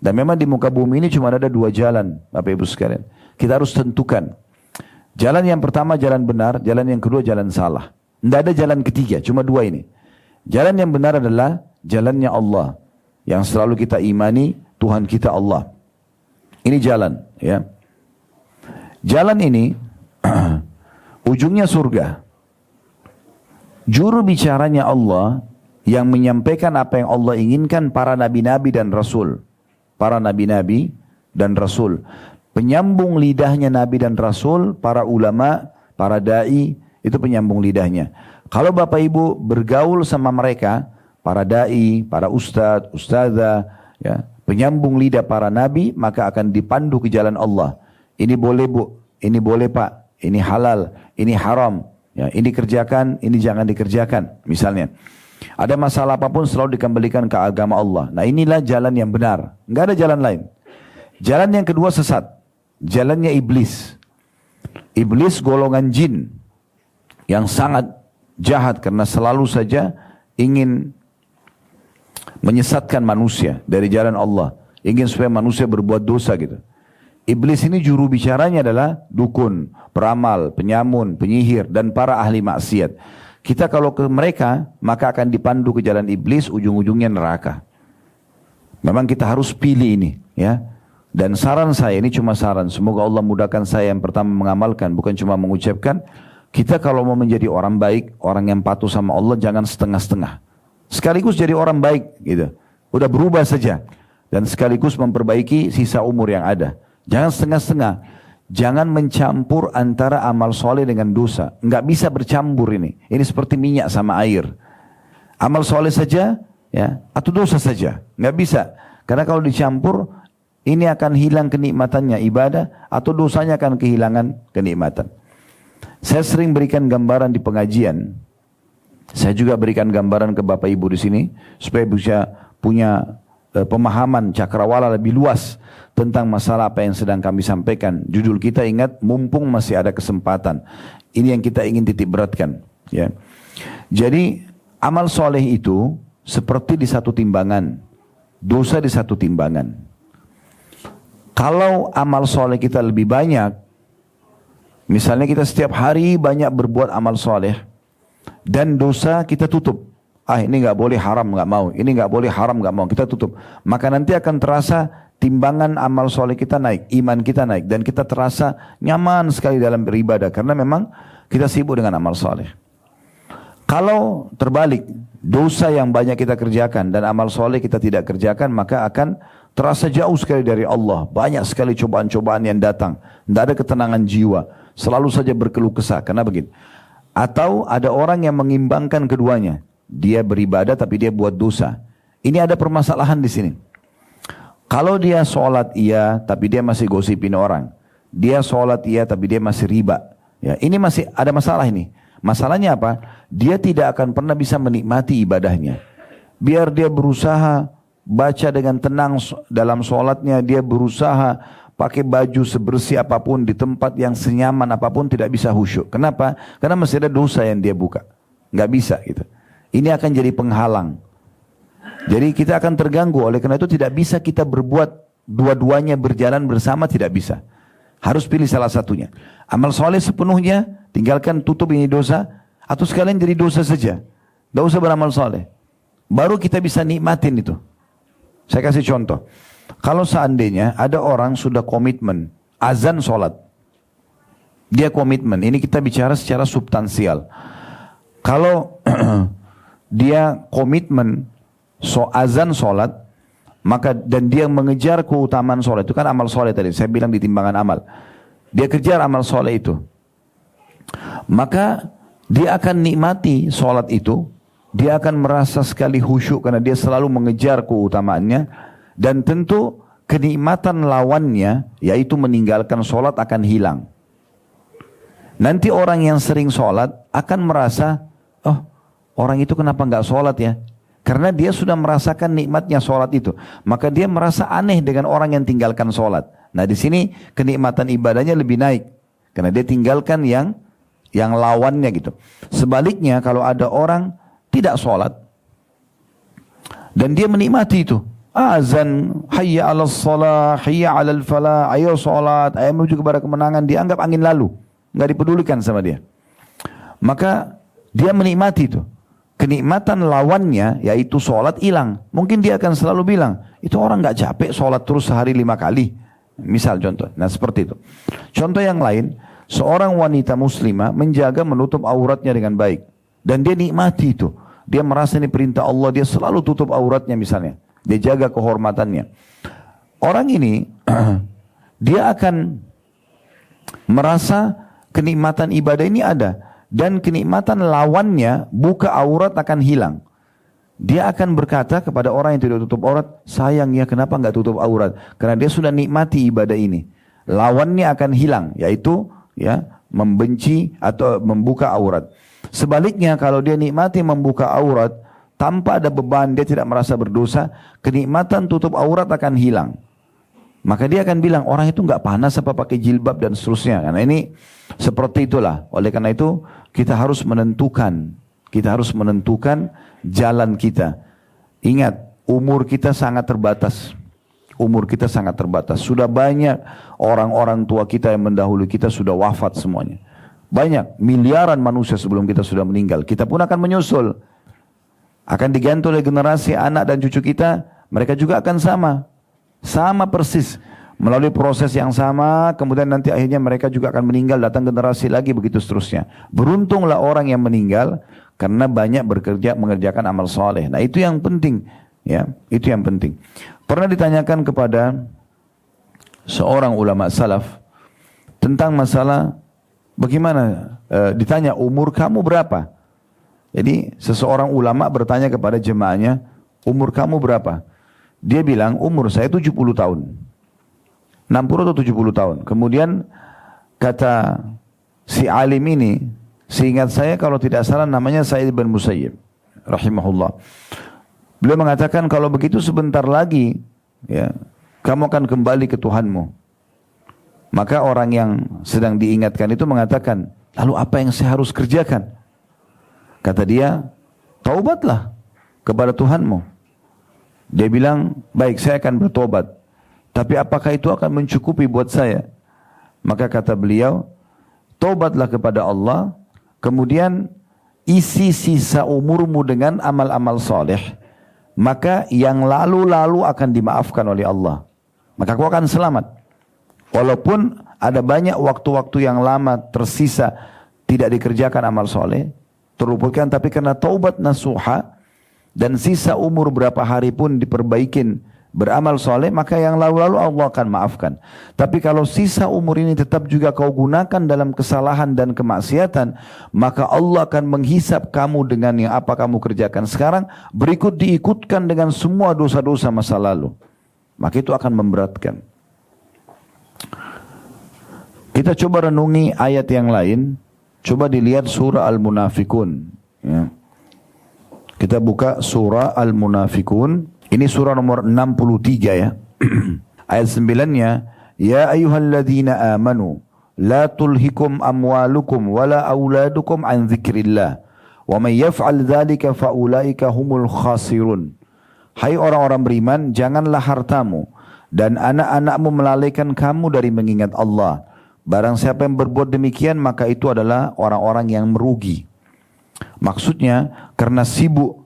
Dan memang di muka bumi ini cuma ada 2 jalan, Bapak Ibu sekalian. Kita harus tentukan. Jalan yang pertama jalan benar, jalan yang kedua jalan salah. Tidak ada jalan ketiga, cuma dua ini. Jalan yang benar adalah jalannya Allah, yang selalu kita imani Tuhan kita Allah. Ini jalan, ya. Jalan ini ujungnya surga. Juru bicaranya Allah yang menyampaikan apa yang Allah inginkan para nabi-nabi dan rasul. Para nabi-nabi dan rasul. Penyambung lidahnya nabi dan rasul, para ulama, para dai, itu penyambung lidahnya. Kalau Bapak Ibu bergaul sama mereka, para dai, para ustadz, ustadzah, ya, penyambung lidah para nabi, maka akan dipandu ke jalan Allah. Ini boleh bu, ini boleh pak, ini halal, ini haram, ya, ini kerjakan, ini jangan dikerjakan. Misalnya, ada masalah apapun selalu dikembalikan ke agama Allah. Nah inilah jalan yang benar, nggak ada jalan lain. Jalan yang kedua sesat, jalannya iblis. Iblis golongan jin yang sangat jahat karena selalu saja ingin menyesatkan manusia dari jalan Allah, ingin supaya manusia berbuat dosa gitu. Iblis ini juru bicaranya adalah dukun, peramal, penyamun, penyihir, dan para ahli maksiat. Kita kalau ke mereka, maka akan dipandu ke jalan iblis, ujung-ujungnya neraka. Memang kita harus pilih ini, ya. Dan saran saya, ini cuma saran, semoga Allah mudahkan saya yang pertama mengamalkan, bukan cuma mengucapkan. Kita kalau mau menjadi orang baik, orang yang patuh sama Allah, jangan setengah-setengah. Sekaligus jadi orang baik, gitu. Udah berubah saja. Dan sekaligus memperbaiki sisa umur yang ada. Jangan setengah-setengah. Jangan mencampur antara amal soleh dengan dosa. Nggak bisa bercampur ini. Ini seperti minyak sama air. Amal soleh saja, ya, atau dosa saja. Nggak bisa. Karena kalau dicampur, ini akan hilang kenikmatannya ibadah, atau dosanya akan kehilangan kenikmatan. Saya sering berikan gambaran di pengajian. Saya juga berikan gambaran ke Bapak Ibu di sini, supaya bisa punya pemahaman cakrawala lebih luas tentang masalah apa yang sedang kami sampaikan. Judul kita ingat, mumpung masih ada kesempatan. Ini yang kita ingin titik beratkan, ya. Jadi amal soleh itu seperti di satu timbangan, dosa di satu timbangan. Kalau amal soleh kita lebih banyak, misalnya kita setiap hari banyak berbuat amal soleh, dan dosa kita tutup. Ini nggak boleh haram, nggak mau. Ini nggak boleh haram, nggak mau. Kita tutup. Maka nanti akan terasa timbangan amal soleh kita naik, iman kita naik, dan kita terasa nyaman sekali dalam beribadah karena memang kita sibuk dengan amal soleh. Kalau terbalik, dosa yang banyak kita kerjakan dan amal soleh kita tidak kerjakan, maka akan terasa jauh sekali dari Allah. Banyak sekali cobaan-cobaan yang datang. Tidak ada ketenangan jiwa. Selalu saja berkeluh kesah. Karena begitu. Atau ada orang yang mengimbangkan keduanya. Dia beribadah tapi dia buat dosa. Ini ada permasalahan di sini. Kalau dia sholat iya tapi dia masih gosipin orang. Dia sholat iya tapi dia masih riba. Ya, ini masih ada masalah ini. Masalahnya apa? Dia tidak akan pernah bisa menikmati ibadahnya. Biar dia berusaha baca dengan tenang dalam sholatnya, dia berusaha pakai baju sebersih apapun di tempat yang senyaman apapun, tidak bisa khusyuk. Kenapa? Karena masih ada dosa yang dia buka. Nggak bisa gitu. Ini akan jadi penghalang. Jadi kita akan terganggu. Oleh karena itu tidak bisa kita berbuat dua-duanya berjalan bersama, tidak bisa. Harus pilih salah satunya. Amal soleh sepenuhnya, tinggalkan tutup ini dosa, atau sekalian jadi dosa saja. Tidak usah beramal soleh. Baru kita bisa nikmatin itu. Saya kasih contoh. Kalau seandainya ada orang sudah komitmen, azan sholat. Dia komitmen, ini kita bicara secara substansial. Kalau dia komitmen azan sholat, maka dan dia mengejar keutamaan sholat, itu kan amal sholat tadi, saya bilang di timbangan amal. Dia kejar amal sholat itu. Maka dia akan nikmati sholat itu. Dia akan merasa sekali khusyuk karena dia selalu mengejar keutamaannya. Dan tentu kenikmatan lawannya, yaitu meninggalkan sholat, akan hilang. Nanti orang yang sering sholat akan merasa, oh orang itu kenapa nggak sholat ya? Karena dia sudah merasakan nikmatnya sholat itu. Maka dia merasa aneh dengan orang yang tinggalkan sholat. Nah di sini kenikmatan ibadahnya lebih naik. Karena dia tinggalkan yang lawannya gitu. Sebaliknya kalau ada orang tidak sholat dan dia menikmati itu, Azan, hayya 'alas shalah, hayya 'alal falah, ayo salat, ayo menuju kepada kemenangan, dianggap angin lalu, enggak dipedulikan sama dia. Maka dia menikmati itu. Kenikmatan lawannya yaitu sholat hilang. Mungkin dia akan selalu bilang, itu orang nggak capek sholat terus sehari 5 kali. Misal contoh. Nah seperti itu. Contoh yang lain, seorang wanita muslimah menjaga menutup auratnya dengan baik. Dan dia nikmati itu. Dia merasa ini perintah Allah, dia selalu tutup auratnya misalnya. Dia jaga kehormatannya. Orang ini, dia akan merasa kenikmatan ibadah ini ada. Dan kenikmatan lawannya, buka aurat akan hilang. Dia akan berkata kepada orang yang tidak tutup aurat, sayang ya kenapa enggak tutup aurat? Karena dia sudah nikmati ibadah ini. Lawannya akan hilang, yaitu ya membenci atau membuka aurat. Sebaliknya kalau dia nikmati membuka aurat, tanpa ada beban, dia tidak merasa berdosa, kenikmatan tutup aurat akan hilang. Maka dia akan bilang, orang itu enggak panas apa pakai jilbab dan seterusnya. Karena ini seperti itulah. Oleh karena itu, kita harus menentukan. Kita harus menentukan jalan kita. Ingat, umur kita sangat terbatas. Umur kita sangat terbatas. Sudah banyak orang-orang tua kita yang mendahului kita sudah wafat semuanya. Banyak, miliaran manusia sebelum kita sudah meninggal. Kita pun akan menyusul. Akan diganti oleh generasi anak dan cucu kita. Mereka juga akan sama. Sama persis, melalui proses yang sama, kemudian nanti akhirnya mereka juga akan meninggal, datang generasi lagi, begitu seterusnya. Beruntunglah orang yang meninggal karena banyak mengerjakan amal soleh. Nah itu yang penting, ya, itu yang penting. Pernah ditanyakan kepada seorang ulama salaf tentang masalah bagaimana, ditanya umur kamu berapa? Jadi seseorang ulama bertanya kepada jemaahnya, umur kamu berapa? Dia bilang, umur saya 70 tahun. 60 atau 70 tahun. Kemudian kata si alim ini, seingat saya kalau tidak salah namanya Sa'id bin Musayyib rahimahullah. Beliau mengatakan kalau begitu sebentar lagi ya, kamu akan kembali ke Tuhanmu. Maka orang yang sedang diingatkan itu mengatakan, lalu apa yang saya harus kerjakan? Kata dia, taubatlah kepada Tuhanmu. Dia bilang, baik saya akan bertobat. Tapi apakah itu akan mencukupi buat saya? Maka kata beliau, tobatlah kepada Allah, kemudian isi sisa umurmu dengan amal-amal soleh. Maka yang lalu-lalu akan dimaafkan oleh Allah. Maka kau akan selamat. Walaupun ada banyak waktu-waktu yang lama tersisa tidak dikerjakan amal soleh, terluputkan, tapi karena taubat nasuha, dan sisa umur berapa hari pun diperbaikin beramal soleh, maka yang lalu-lalu Allah akan maafkan. Tapi kalau sisa umur ini tetap juga kau gunakan dalam kesalahan dan kemaksiatan, maka Allah akan menghisap kamu dengan yang apa kamu kerjakan sekarang, berikut diikutkan dengan semua dosa-dosa masa lalu. Maka itu akan memberatkan. Kita coba renungi ayat yang lain. Coba dilihat surah Al-Munafikun, ya. Kita buka surah Al-Munafikun. Ini surah nomor 63 ya. Ayat 9-nya, ya ayyuhalladzina amanu la tulhikum amwalukum wala auladukum an dzikrillah wa may yaf'al dzalika faulaika humul khasirun. Hai orang-orang beriman, janganlah hartamu dan anak-anakmu melalaikan kamu dari mengingat Allah. Barang siapa yang berbuat demikian, maka itu adalah orang-orang yang merugi. Maksudnya karena sibuk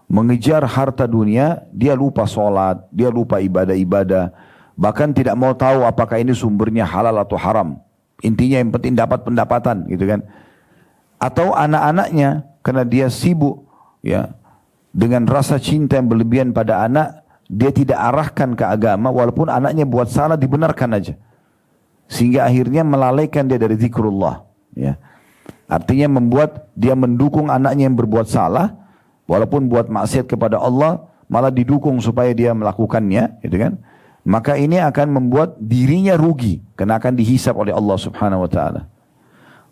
mengejar harta dunia, dia lupa sholat, dia lupa ibadah-ibadah, bahkan tidak mau tahu apakah ini sumbernya halal atau haram. Intinya yang penting dapat pendapatan, gitu kan. Atau anak-anaknya karena dia sibuk ya dengan rasa cinta yang berlebihan pada anak, dia tidak arahkan ke agama, walaupun anaknya buat salah dibenarkan aja, sehingga akhirnya melalaikan dia dari zikrullah, ya. Artinya membuat dia mendukung anaknya yang berbuat salah, walaupun buat maksiat kepada Allah, malah didukung supaya dia melakukannya, gitu kan. Maka ini akan membuat dirinya rugi, karena akan dihisap oleh Allah Subhanahu wa taala.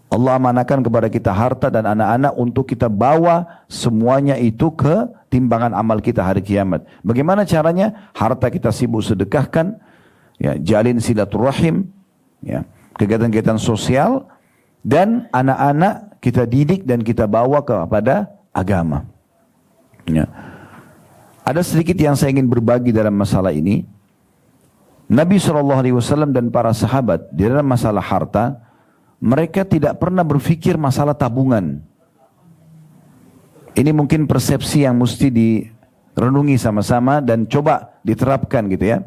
Allah amanahkan kepada kita harta dan anak-anak untuk kita bawa semuanya itu ke timbangan amal kita hari kiamat. Bagaimana caranya? Harta kita sibuk sedekahkan, ya, jalin silaturahim, ya, kegiatan-kegiatan sosial, dan anak-anak kita didik dan kita bawa kepada agama. Ya. Ada sedikit yang saya ingin berbagi dalam masalah ini. Nabi SAW dan para sahabat di dalam masalah harta, mereka tidak pernah berpikir masalah tabungan. Ini mungkin persepsi yang mesti direnungi sama-sama dan coba diterapkan gitu ya.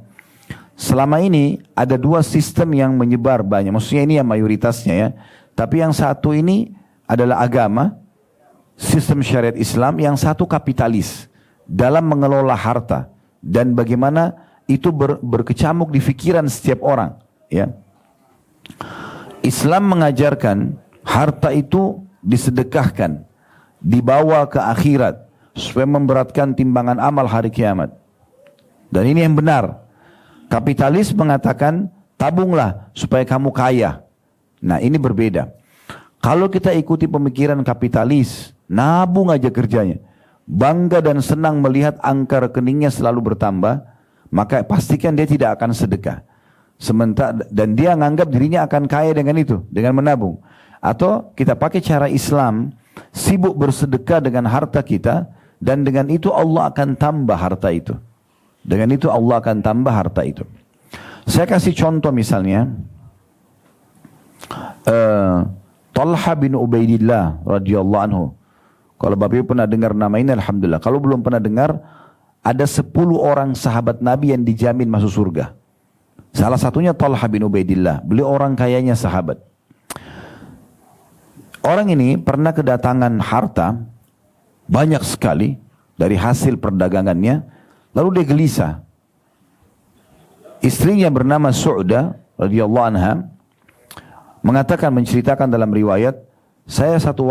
Selama ini ada dua sistem yang menyebar banyak. Maksudnya ini yang mayoritasnya ya. Tapi yang satu ini adalah agama, sistem syariat Islam. Yang satu kapitalis dalam mengelola harta. Dan bagaimana itu berkecamuk di pikiran setiap orang. Ya. Islam mengajarkan harta itu disedekahkan, dibawa ke akhirat, supaya memberatkan timbangan amal hari kiamat. Dan ini yang benar. Kapitalis mengatakan tabunglah supaya kamu kaya. Nah ini berbeda. Kalau kita ikuti pemikiran kapitalis, nabung aja kerjanya, bangga dan senang melihat angka rekeningnya selalu bertambah, maka pastikan dia tidak akan sedekah. Sementara dan dia menganggap dirinya akan kaya dengan itu, dengan menabung. Atau kita pakai cara Islam, sibuk bersedekah dengan harta kita, dan dengan itu Allah akan tambah harta itu. Dengan itu Allah akan tambah harta itu. Saya kasih contoh misalnya, Talha bin Ubaidillah radhiyallahu anhu. Kalau Bapak Ibu pernah dengar nama ini, alhamdulillah. Kalau belum pernah dengar, ada 10 orang sahabat Nabi yang dijamin masuk surga. Salah satunya Talha bin Ubaidillah. Beliau orang kayanya sahabat. Orang ini pernah kedatangan harta banyak sekali dari hasil perdagangannya. Lalu dia gelisah. Istrinya bernama Su'dah radhiyallahu anha mengatakan, menceritakan dalam riwayat, saya satu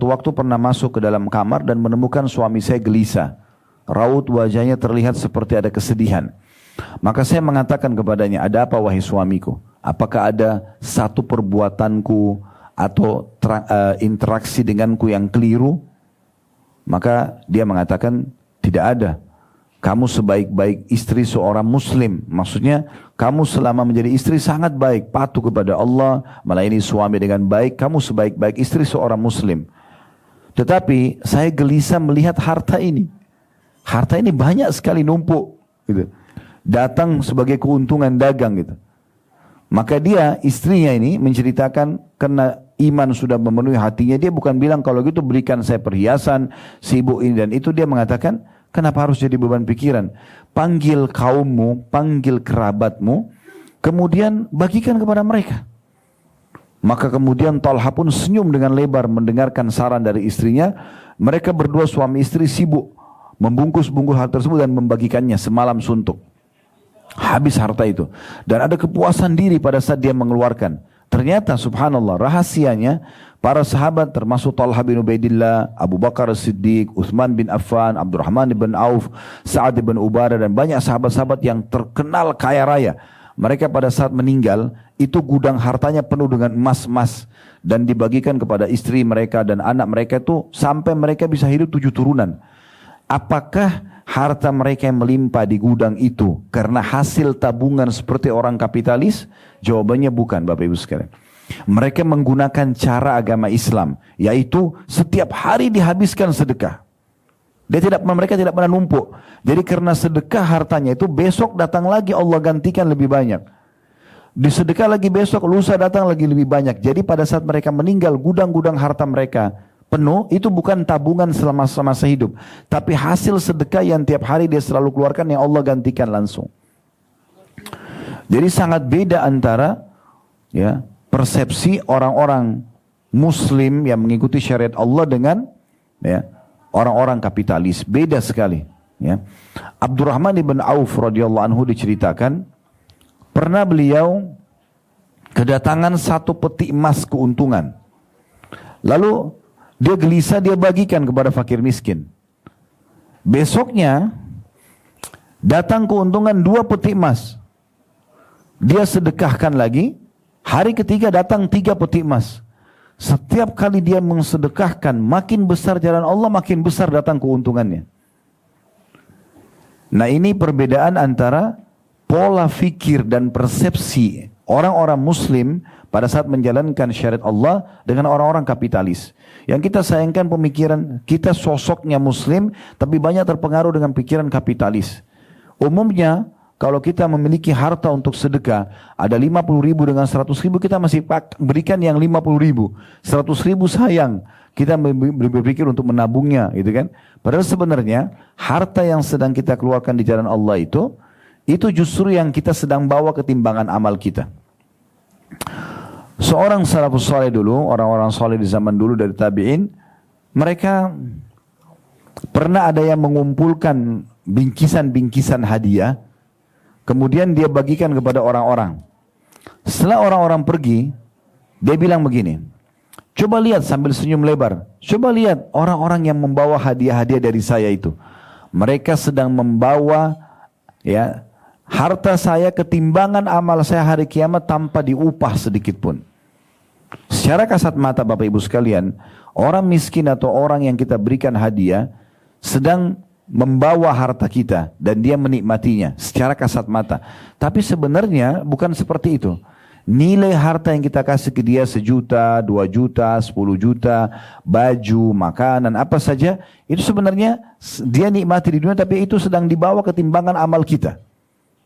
waktu pernah masuk ke dalam kamar dan menemukan suami saya gelisah. Raut wajahnya terlihat seperti ada kesedihan. Maka saya mengatakan kepadanya, ada apa wahai suamiku? Apakah ada satu perbuatanku atau interaksi denganku yang keliru? Maka dia mengatakan, tidak ada. Kamu sebaik-baik istri seorang muslim. Maksudnya, kamu selama menjadi istri sangat baik, patuh kepada Allah, melayani suami dengan baik, kamu sebaik-baik istri seorang muslim. Tetapi saya gelisah melihat harta ini. Harta ini banyak sekali numpuk gitu. Datang sebagai keuntungan dagang gitu. Maka dia, istrinya ini menceritakan, karena iman sudah memenuhi hatinya, dia bukan bilang kalau gitu berikan saya perhiasan, sibuk ini dan itu. Dia mengatakan, kenapa harus jadi beban pikiran? Panggil kaummu, panggil kerabatmu, kemudian bagikan kepada mereka. Maka kemudian Talha pun senyum dengan lebar mendengarkan saran dari istrinya. Mereka berdua suami istri sibuk membungkus-bungkus hal tersebut dan membagikannya semalam suntuk. Habis harta itu. Dan ada kepuasan diri pada saat dia mengeluarkan. Ternyata subhanallah rahasianya, para sahabat termasuk Talha bin Ubaidillah, Abu Bakar As-Siddiq, Uthman bin Affan, Abdurrahman bin Auf, Sa'ad bin Ubadah dan banyak sahabat-sahabat yang terkenal kaya raya. Mereka pada saat meninggal, itu gudang hartanya penuh dengan emas-emas. Dan dibagikan kepada istri mereka dan anak mereka itu sampai mereka bisa hidup 7 turunan. Apakah harta mereka yang melimpah di gudang itu karena hasil tabungan seperti orang kapitalis? Jawabannya bukan, Bapak Ibu sekalian. Mereka menggunakan cara agama Islam, yaitu setiap hari dihabiskan sedekah. Mereka tidak pernah numpuk. Jadi karena sedekah hartanya itu, besok datang lagi Allah gantikan lebih banyak. Disedekah lagi besok, lusa datang lagi lebih banyak. Jadi pada saat mereka meninggal, gudang-gudang harta mereka penuh. Itu bukan tabungan selama masa hidup, tapi hasil sedekah yang tiap hari dia selalu keluarkan, yang Allah gantikan langsung. Jadi sangat beda antara ya persepsi orang-orang muslim yang mengikuti syariat Allah dengan ya orang-orang kapitalis. Beda sekali ya. Abdurrahman bin Auf radhiyallahu anhu diceritakan, pernah beliau kedatangan 1 peti emas keuntungan. Lalu dia gelisah, dia bagikan kepada fakir miskin. Besoknya datang keuntungan 2 peti emas. Dia sedekahkan lagi. Hari ketiga datang 3 peti emas. Setiap kali dia mensedekahkan, makin besar jalan Allah, makin besar datang keuntungannya. Nah ini perbedaan antara pola fikir dan persepsi orang-orang muslim pada saat menjalankan syariat Allah dengan orang-orang kapitalis. Yang kita sayangkan pemikiran kita sosoknya muslim tapi banyak terpengaruh dengan pikiran kapitalis. Umumnya kalau kita memiliki harta untuk sedekah, ada 50 ribu dengan 100 ribu, kita masih berikan yang 50 ribu. 100 ribu sayang, kita berpikir untuk menabungnya, gitu kan. Padahal sebenarnya, harta yang sedang kita keluarkan di jalan Allah itu justru yang kita sedang bawa ke timbangan amal kita. Seorang salafus saleh dulu, orang-orang saleh di zaman dulu dari tabi'in, mereka pernah ada yang mengumpulkan bingkisan-bingkisan hadiah, kemudian dia bagikan kepada orang-orang. Setelah orang-orang pergi, dia bilang begini, coba lihat sambil senyum lebar, coba lihat orang-orang yang membawa hadiah-hadiah dari saya itu. Mereka sedang membawa harta saya ke timbangan amal saya hari kiamat tanpa diupah sedikit pun. Secara kasat mata Bapak Ibu sekalian, orang miskin atau orang yang kita berikan hadiah sedang membawa harta kita dan dia menikmatinya secara kasat mata. Tapi sebenarnya bukan seperti itu. Nilai harta yang kita kasih ke dia 1 juta, 2 juta, 10 juta, baju, makanan, apa saja, itu sebenarnya dia nikmati di dunia, tapi itu sedang dibawa ke timbangan amal kita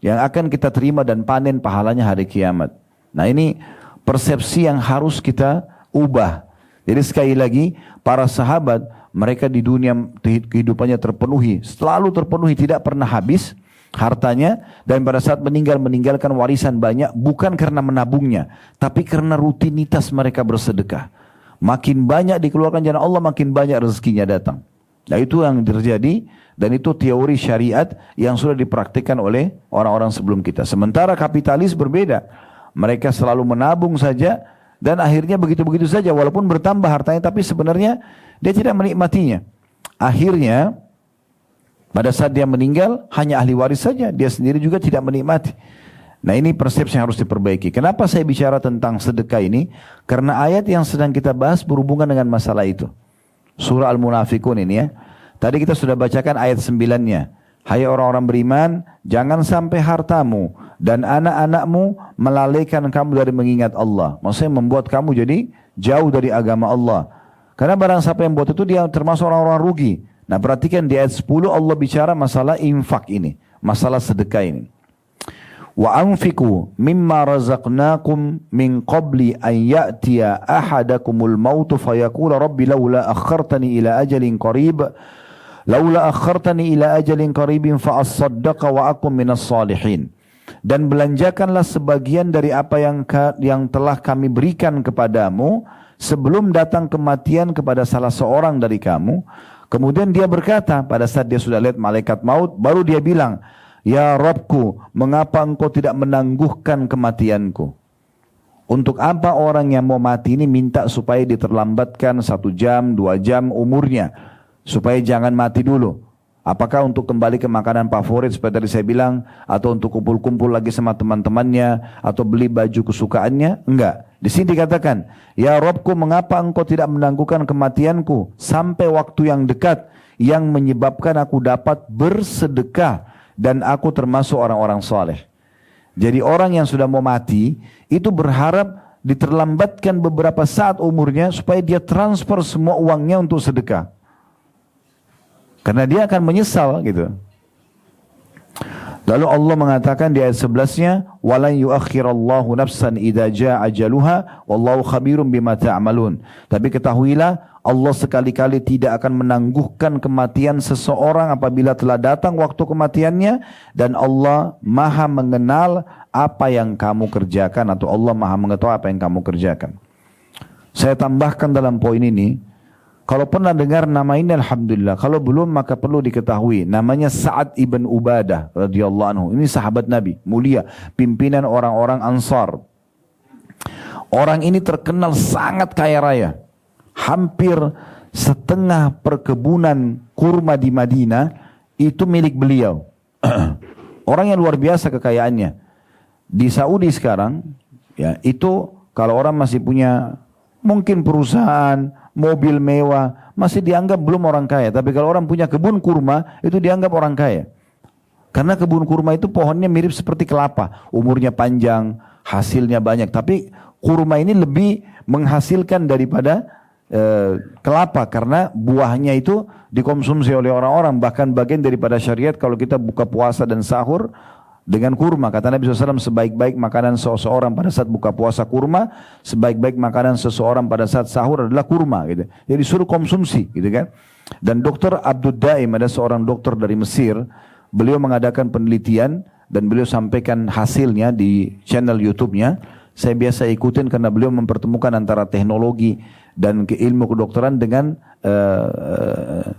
yang akan kita terima dan panen pahalanya hari kiamat. Nah, ini persepsi yang harus kita ubah. Jadi sekali lagi, para sahabat mereka di dunia kehidupannya terpenuhi, selalu terpenuhi, tidak pernah habis hartanya, dan pada saat meninggalkan warisan banyak, bukan karena menabungnya, tapi karena rutinitas mereka bersedekah. Makin banyak dikeluarkan jalan Allah, makin banyak rezekinya datang. Nah, itu yang terjadi, dan itu teori syariat yang sudah dipraktikkan oleh orang-orang sebelum kita. Sementara kapitalis berbeda, mereka selalu menabung saja, dan akhirnya begitu-begitu saja, walaupun bertambah hartanya, tapi sebenarnya dia tidak menikmatinya. Akhirnya pada saat dia meninggal hanya ahli waris saja, dia sendiri juga tidak menikmati. Nah, ini persepsi yang harus diperbaiki. Kenapa saya bicara tentang sedekah ini? Karena ayat yang sedang kita bahas berhubungan dengan masalah itu. Surah Al-Munafikun ini ya. Tadi kita sudah bacakan ayat 9-nya. Hai orang-orang beriman, jangan sampai hartamu dan anak-anakmu melalaikan kamu dari mengingat Allah. Maksudnya membuat kamu jadi jauh dari agama Allah. Karena barang siapa yang buat itu, dia termasuk orang-orang rugi. Nah, perhatikan di ayat 10 Allah bicara masalah infak ini, masalah sedekah ini. Wa anfiqu mimma razaqnakum min qabli an ya'tiya ahadakumul mautu fayaqula rabbi laula akhartani ila ajalin qarib fa as-saddaqa wa akum minas salihin. Dan belanjakanlah sebagian dari apa yang telah kami berikan kepadamu sebelum datang kematian kepada salah seorang dari kamu. Kemudian dia berkata, pada saat dia sudah lihat malaikat maut, baru dia bilang, ya Rabbku, mengapa engkau tidak menangguhkan kematianku? Untuk apa orang yang mau mati ini minta supaya diterlambatkan 1 jam, 2 jam umurnya, supaya jangan mati dulu? Apakah untuk kembali ke makanan favorit seperti tadi saya bilang, atau untuk kumpul-kumpul lagi sama teman-temannya, atau beli baju kesukaannya? Enggak. Di sini dikatakan, ya Rabbku, mengapa engkau tidak menangguhkan kematianku sampai waktu yang dekat yang menyebabkan aku dapat bersedekah dan aku termasuk orang-orang saleh. Jadi orang yang sudah mau mati itu berharap diterlambatkan beberapa saat umurnya supaya dia transfer semua uangnya untuk sedekah. Karena dia akan menyesal gitu. Lalu Allah mengatakan di ayat 11-nya, "Walan yuakhirallahu nafsan idza jaa ajaluha wallahu khabirum bima ta'malun." Tapi ketahuilah, Allah sekali-kali tidak akan menangguhkan kematian seseorang apabila telah datang waktu kematiannya, dan Allah Maha mengenal apa yang kamu kerjakan, atau Allah Maha mengetahui apa yang kamu kerjakan. Saya tambahkan dalam poin ini, kalau pernah dengar nama ini alhamdulillah, kalau belum maka perlu diketahui, namanya Sa'ad ibn Ubadah radhiyallahu anhu. Ini sahabat Nabi, mulia, pimpinan orang-orang Ansar. Orang ini terkenal sangat kaya raya. Hampir setengah perkebunan kurma di Madinah itu milik beliau. Orang yang luar biasa kekayaannya. Di Saudi sekarang, ya, itu kalau orang masih punya mungkin perusahaan, mobil mewah, masih dianggap belum orang kaya. Tapi kalau orang punya kebun kurma, itu dianggap orang kaya. Karena kebun kurma itu pohonnya mirip seperti kelapa, umurnya panjang, hasilnya banyak. Tapi kurma ini lebih menghasilkan daripada kelapa karena buahnya itu dikonsumsi oleh orang-orang. Bahkan bagian daripada syariat kalau kita buka puasa dan sahur dengan kurma. Kata Nabi SAW, sebaik-baik makanan seseorang pada saat buka puasa kurma, sebaik-baik makanan seseorang pada saat sahur adalah kurma. Gitu. Jadi suruh konsumsi, gitu kan? Dan Dr. Abdul Daim, ada seorang dokter dari Mesir, beliau mengadakan penelitian dan beliau sampaikan hasilnya di channel YouTube-nya. Saya biasa ikutin karena beliau mempertemukan antara teknologi dan ilmu kedokteran dengan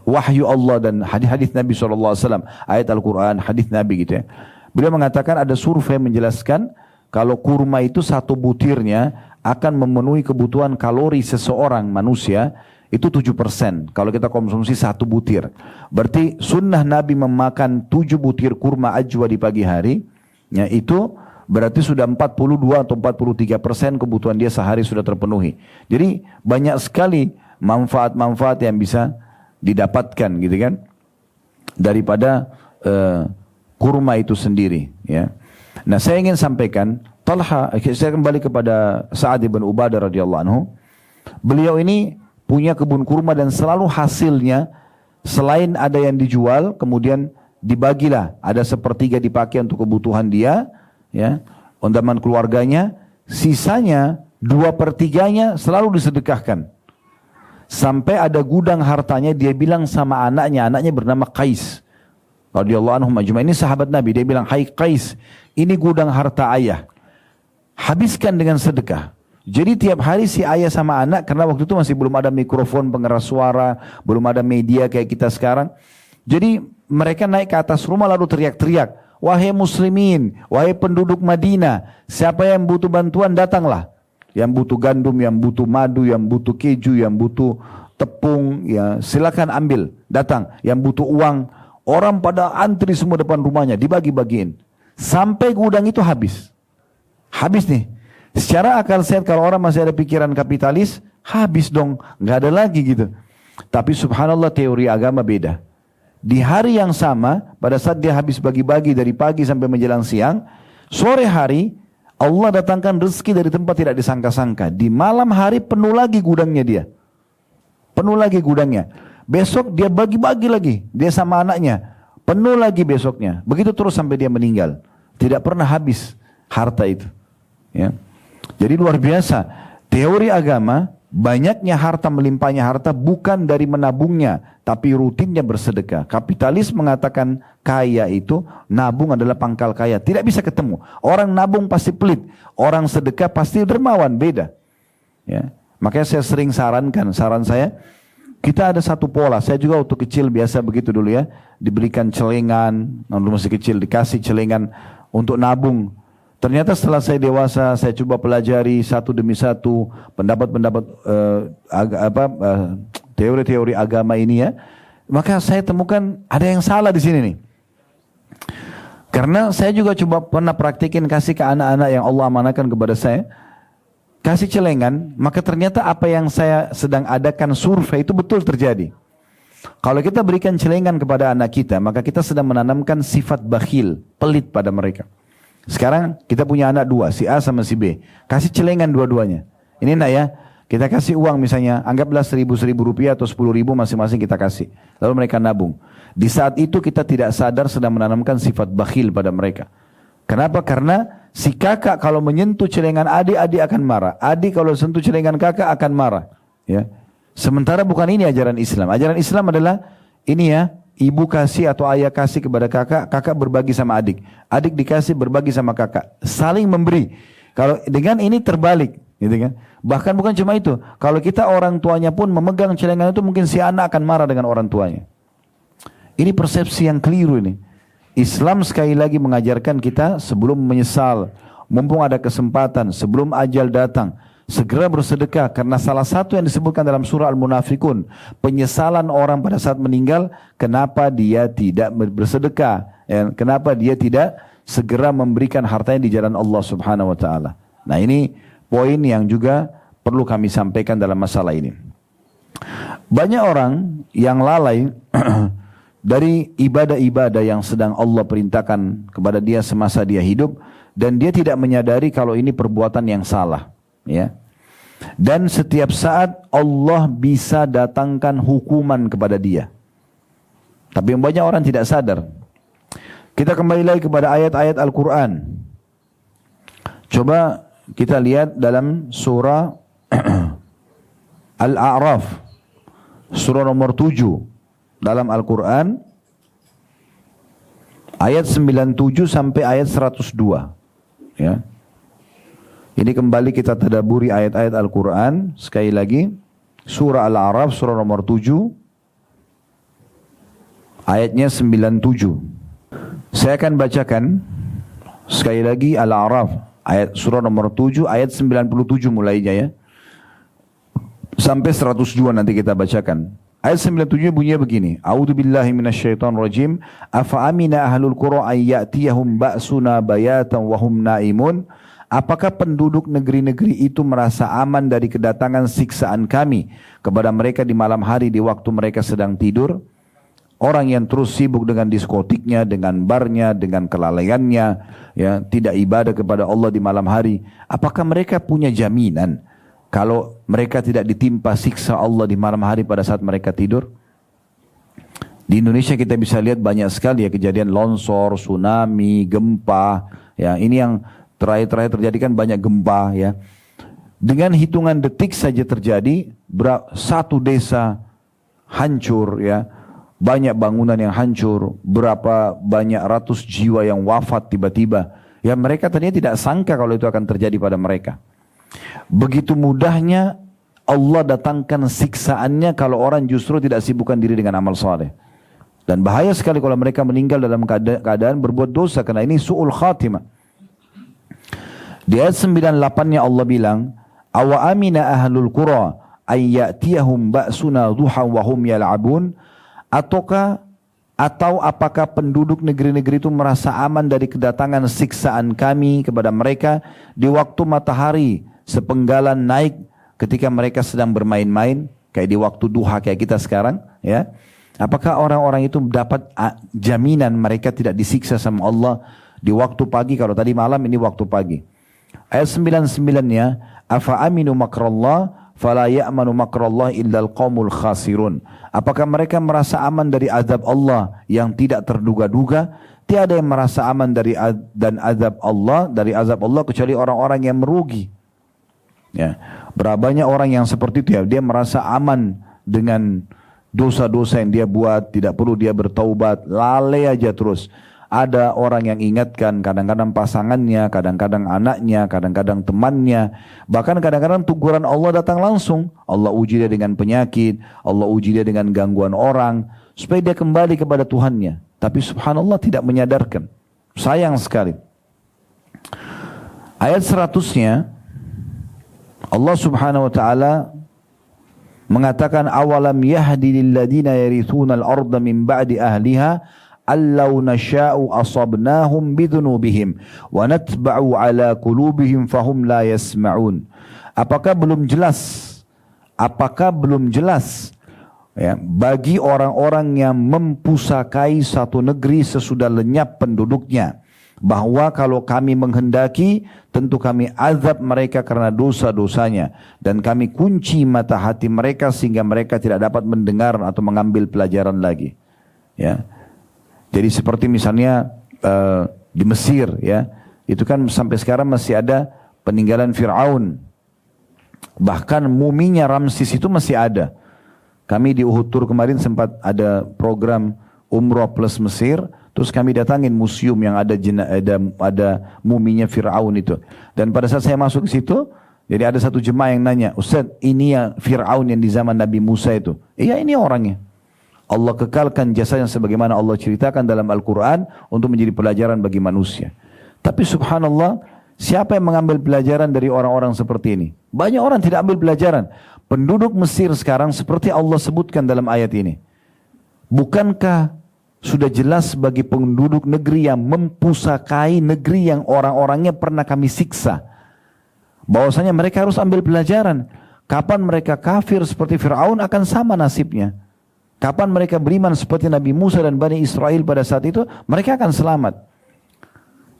wahyu Allah dan hadis-hadis Nabi SAW, ayat Al-Quran, hadis Nabi gitu ya. Beliau mengatakan ada survei menjelaskan kalau kurma itu satu butirnya akan memenuhi kebutuhan kalori seseorang manusia itu 7%. Kalau kita konsumsi satu butir. Berarti sunnah Nabi memakan 7 butir kurma ajwa di pagi hari, ya itu berarti sudah 42 atau 43% kebutuhan dia sehari sudah terpenuhi. Jadi banyak sekali manfaat-manfaat yang bisa didapatkan gitu kan daripada kurma itu sendiri ya. Nah, saya ingin sampaikan saya kembali kepada Sa'ad bin Ubadah radhiyallahu anhu. Beliau ini punya kebun kurma dan selalu hasilnya selain ada yang dijual kemudian dibagilah, ada sepertiga dipakai untuk kebutuhan dia ya, teman keluarganya, sisanya 2/3 selalu disedekahkan. Sampai ada gudang hartanya, dia bilang sama anaknya bernama Qais radhiyallahu anhu majma', ini sahabat Nabi, dia bilang, "Hai Qais, ini gudang harta ayah. Habiskan dengan sedekah." Jadi tiap hari si ayah sama anak, karena waktu itu masih belum ada mikrofon pengeras suara, belum ada media kayak kita sekarang. Jadi mereka naik ke atas rumah lalu teriak-teriak, "Wahai muslimin, wahai penduduk Madinah, siapa yang butuh bantuan datanglah. Yang butuh gandum, yang butuh madu, yang butuh keju, yang butuh tepung, ya silakan ambil, datang. Yang butuh uang." Orang pada antri semua depan rumahnya, dibagi-bagiin. Sampai gudang itu habis. Habis nih. Secara akal sehat kalau orang masih ada pikiran kapitalis, habis dong, nggak ada lagi gitu. Tapi subhanallah teori agama beda. Di hari yang sama, pada saat dia habis bagi-bagi dari pagi sampai menjelang siang, sore hari Allah datangkan rezeki dari tempat tidak disangka-sangka. Di malam hari penuh lagi gudangnya dia. Penuh lagi gudangnya. Besok dia bagi-bagi lagi, dia sama anaknya. Penuh lagi besoknya. Begitu terus sampai dia meninggal. Tidak pernah habis harta itu. Ya. Jadi luar biasa. Teori agama, banyaknya harta, melimpahnya harta bukan dari menabungnya, tapi rutinnya bersedekah. Kapitalis mengatakan kaya itu, nabung adalah pangkal kaya. Tidak bisa ketemu. Orang nabung pasti pelit. Orang sedekah pasti dermawan, beda. Ya. Makanya saya sering saran saya, kita ada satu pola. Saya juga waktu kecil biasa begitu dulu ya. Diberikan celengan, waktu masih kecil dikasih celengan untuk nabung. Ternyata setelah saya dewasa, saya coba pelajari satu demi satu pendapat-pendapat teori-teori agama ini ya. Maka saya temukan ada yang salah di sini nih. Karena saya juga coba pernah praktikin kasih ke anak-anak yang Allah amanahkan kepada saya. Kasih celengan, maka ternyata apa yang saya sedang adakan survei itu betul terjadi. Kalau kita berikan celengan kepada anak kita, maka kita sedang menanamkan sifat bakhil, pelit pada mereka. Sekarang kita punya anak dua, si A sama si B. Kasih celengan dua-duanya. Ini nak ya, kita kasih uang misalnya, anggaplah 1.000 rupiah atau 10.000 masing-masing kita kasih. Lalu mereka nabung. Di saat itu kita tidak sadar sedang menanamkan sifat bakhil pada mereka. Kenapa? Karena si kakak kalau menyentuh celengan adik akan marah. Adik kalau sentuh celengan kakak akan marah. Ya. Sementara bukan ini ajaran Islam. Ajaran Islam adalah ini ya, ibu kasih atau ayah kasih kepada kakak, kakak berbagi sama adik. Adik dikasih berbagi sama kakak. Saling memberi. Kalau dengan ini terbalik, gitu kan? Bahkan bukan cuma itu. Kalau kita orang tuanya pun memegang celengan itu, mungkin si anak akan marah dengan orang tuanya. Ini persepsi yang keliru ini. Islam sekali lagi mengajarkan kita sebelum menyesal, mumpung ada kesempatan, sebelum ajal datang, segera bersedekah. Karena salah satu yang disebutkan dalam surah Al-Munafikun, penyesalan orang pada saat meninggal, kenapa dia tidak bersedekah, ya, kenapa dia tidak segera memberikan hartanya di jalan Allah Subhanahu wa taala. Nah, ini poin yang juga perlu kami sampaikan dalam masalah ini. Banyak orang yang lalai dari ibadah-ibadah yang sedang Allah perintahkan kepada dia semasa dia hidup, dan dia tidak menyadari kalau ini perbuatan yang salah, ya. Dan setiap saat Allah bisa datangkan hukuman kepada dia. Tapi yang banyak orang tidak sadar. Kita kembali lagi kepada ayat-ayat Al-Quran. Coba kita lihat dalam surah Al-A'raf, surah nomor 7 dalam Al-Quran, ayat 97 sampai ayat 102. Ya. Ini kembali kita tadaburi ayat-ayat Al-Quran. Sekali lagi, surah Al-A'raf, surah nomor 7, ayatnya 97. Saya akan bacakan sekali lagi Al-A'raf, ayat surah nomor 7, ayat 97 mulainya ya. Sampai 102 nanti kita bacakan. Ayat 97 bunyinya begini. A'udzubillahi minasyaitonirrajim. Afa amina ahlul qura ay ya'tiyahum ba'suna bayatan wa hum naimun. Apakah penduduk negeri-negeri itu merasa aman dari kedatangan siksaan kami kepada mereka di malam hari di waktu mereka sedang tidur? Orang yang terus sibuk dengan diskotiknya, dengan barnya, dengan kelalaiannya, ya, tidak ibadah kepada Allah di malam hari. Apakah mereka punya jaminan kalau mereka tidak ditimpa siksa Allah di malam hari pada saat mereka tidur? Di Indonesia kita bisa lihat banyak sekali ya kejadian longsor, tsunami, gempa. Ya, ini yang terakhir terjadi kan banyak gempa ya. Dengan hitungan detik saja terjadi, satu desa hancur ya. Banyak bangunan yang hancur, berapa banyak ratus jiwa yang wafat tiba-tiba. Ya mereka tadinya tidak sangka kalau itu akan terjadi pada mereka. Begitu mudahnya Allah datangkan siksaannya kalau orang justru tidak sibukkan diri dengan amal saleh. Dan bahaya sekali kalau mereka meninggal dalam keadaan berbuat dosa, karena ini su'ul khatimah. Di ayat 98-nya Allah bilang, awa amina ahlul qura ay ya'tiyahum ba'suna duhan wa hum yal'abun. Atau apakah penduduk negeri-negeri itu merasa aman dari kedatangan siksaan kami kepada mereka di waktu matahari sepenggalan naik ketika mereka sedang bermain-main, kayak di waktu duha kayak kita sekarang, ya? Apakah orang-orang itu dapat jaminan mereka tidak disiksa sama Allah di waktu pagi? Kalau tadi malam, ini waktu pagi. Ayat 99-nya, afa aminu makrallah fala ya'manu makrallah illal qaumul khasirun. Apakah mereka merasa aman dari azab Allah yang tidak terduga-duga? Tiada yang merasa aman dari azab Allah kecuali orang-orang yang merugi. Ya, berapa banyak orang yang seperti itu ya, dia merasa aman dengan dosa-dosa yang dia buat, tidak perlu dia bertaubat, lalai aja terus. Ada orang yang ingatkan, kadang-kadang pasangannya, kadang-kadang anaknya, kadang-kadang temannya. Bahkan kadang-kadang teguran Allah datang langsung. Allah uji dia dengan penyakit, Allah uji dia dengan gangguan orang, supaya dia kembali kepada Tuhannya. Tapi subhanallah tidak menyadarkan. Sayang sekali. Ayat 100-nya, Allah subhanahu wa ta'ala mengatakan, awalam yahdi lilladina yarithuna al-arda min ba'di ahliha allau nasha'u asabnahum bidhunubihim wa natba'u ala qulubihim fahum la yasma'un. Apakah belum jelas ya, bagi orang-orang yang mempusakai satu negeri sesudah lenyap penduduknya, bahwa kalau kami menghendaki tentu kami azab mereka karena dosa-dosanya, dan kami kunci mata hati mereka sehingga mereka tidak dapat mendengar atau mengambil pelajaran lagi. Ya. Jadi seperti misalnya di Mesir ya, itu kan sampai sekarang masih ada peninggalan Fir'aun. Bahkan muminya Ramses itu masih ada. Kami di Uhud Tour kemarin sempat ada program umroh plus Mesir, terus kami datangin museum yang ada muminya Fir'aun itu. Dan pada saat saya masuk ke situ, jadi ada satu jemaah yang nanya, Ustaz, ini ya Fir'aun yang di zaman Nabi Musa itu? Iya, ini orangnya. Allah kekalkan jasanya sebagaimana Allah ceritakan dalam Al-Quran untuk menjadi pelajaran bagi manusia. Tapi subhanallah, siapa yang mengambil pelajaran dari orang-orang seperti ini? Banyak orang tidak ambil pelajaran. Penduduk Mesir sekarang seperti Allah sebutkan dalam ayat ini. Bukankah sudah jelas bagi penduduk negeri yang mempusakai negeri yang orang-orangnya pernah kami siksa, bahwasanya mereka harus ambil pelajaran. Kapan mereka kafir seperti Fir'aun akan sama nasibnya. Kapan mereka beriman seperti Nabi Musa dan Bani Israel pada saat itu, mereka akan selamat.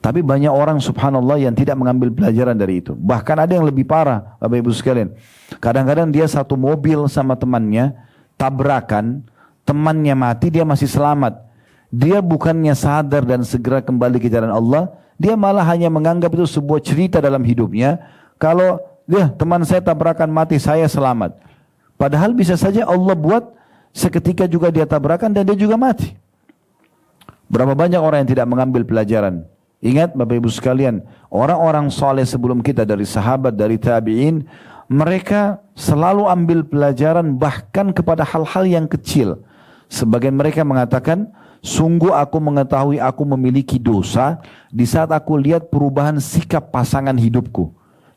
Tapi banyak orang subhanallah yang tidak mengambil pelajaran dari itu. Bahkan ada yang lebih parah, Bapak Ibu sekalian. Kadang-kadang dia satu mobil sama temannya, tabrakan, temannya mati, dia masih selamat. Dia bukannya sadar dan segera kembali ke jalan Allah, dia malah hanya menganggap itu sebuah cerita dalam hidupnya. Kalau dia teman saya tabrakan mati, saya selamat. Padahal bisa saja Allah buat seketika juga dia tabrakan dan dia juga mati. Berapa banyak orang yang tidak mengambil pelajaran. Ingat Bapak Ibu sekalian, orang-orang soleh sebelum kita dari sahabat, dari tabi'in, mereka selalu ambil pelajaran bahkan kepada hal-hal yang kecil. Sebagian mereka mengatakan, sungguh aku mengetahui aku memiliki dosa di saat aku lihat perubahan sikap pasangan hidupku.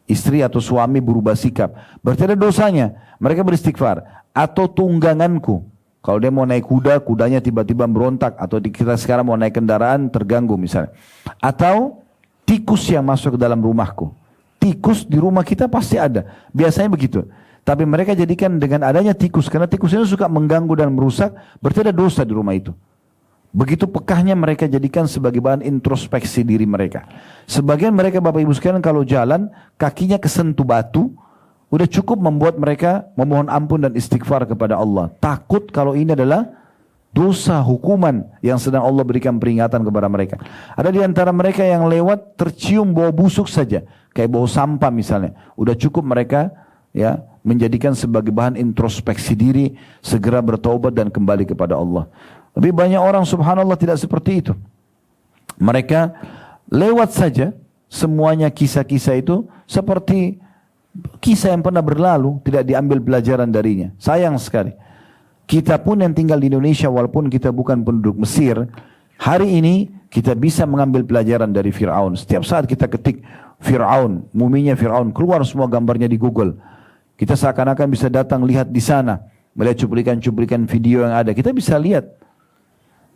Istri atau suami berubah sikap. Berarti ada dosanya. Mereka beristighfar. Atau tungganganku. Kalau dia mau naik kuda, kudanya tiba-tiba berontak. Atau kita sekarang mau naik kendaraan, terganggu misalnya. Atau tikus yang masuk ke dalam rumahku. Tikus di rumah kita pasti ada. Biasanya begitu. Tapi mereka jadikan dengan adanya tikus. Karena tikus itu suka mengganggu dan merusak. Berarti ada dosa di rumah itu. Begitu pekahnya mereka jadikan sebagai bahan introspeksi diri mereka. Sebagian mereka Bapak Ibu sekalian kalau jalan, kakinya kesentuh batu. Udah cukup membuat mereka memohon ampun dan istighfar kepada Allah. Takut kalau ini adalah dosa hukuman yang sedang Allah berikan peringatan kepada mereka. Ada di antara mereka yang lewat tercium bau busuk saja. Kayak bau sampah misalnya. Udah cukup mereka ya menjadikan sebagai bahan introspeksi diri, segera bertaubat dan kembali kepada Allah. Tapi banyak orang subhanallah tidak seperti itu. Mereka lewat saja semuanya kisah-kisah itu seperti kisah yang pernah berlalu, tidak diambil pelajaran darinya. Sayang sekali. Kita pun yang tinggal di Indonesia walaupun kita bukan penduduk Mesir, hari ini kita bisa mengambil pelajaran dari Fir'aun. Setiap saat kita ketik Fir'aun, muminya Fir'aun, keluar semua gambarnya di Google. Kita seakan-akan bisa datang lihat di sana, melihat cuplikan-cuplikan video yang ada. Kita bisa lihat.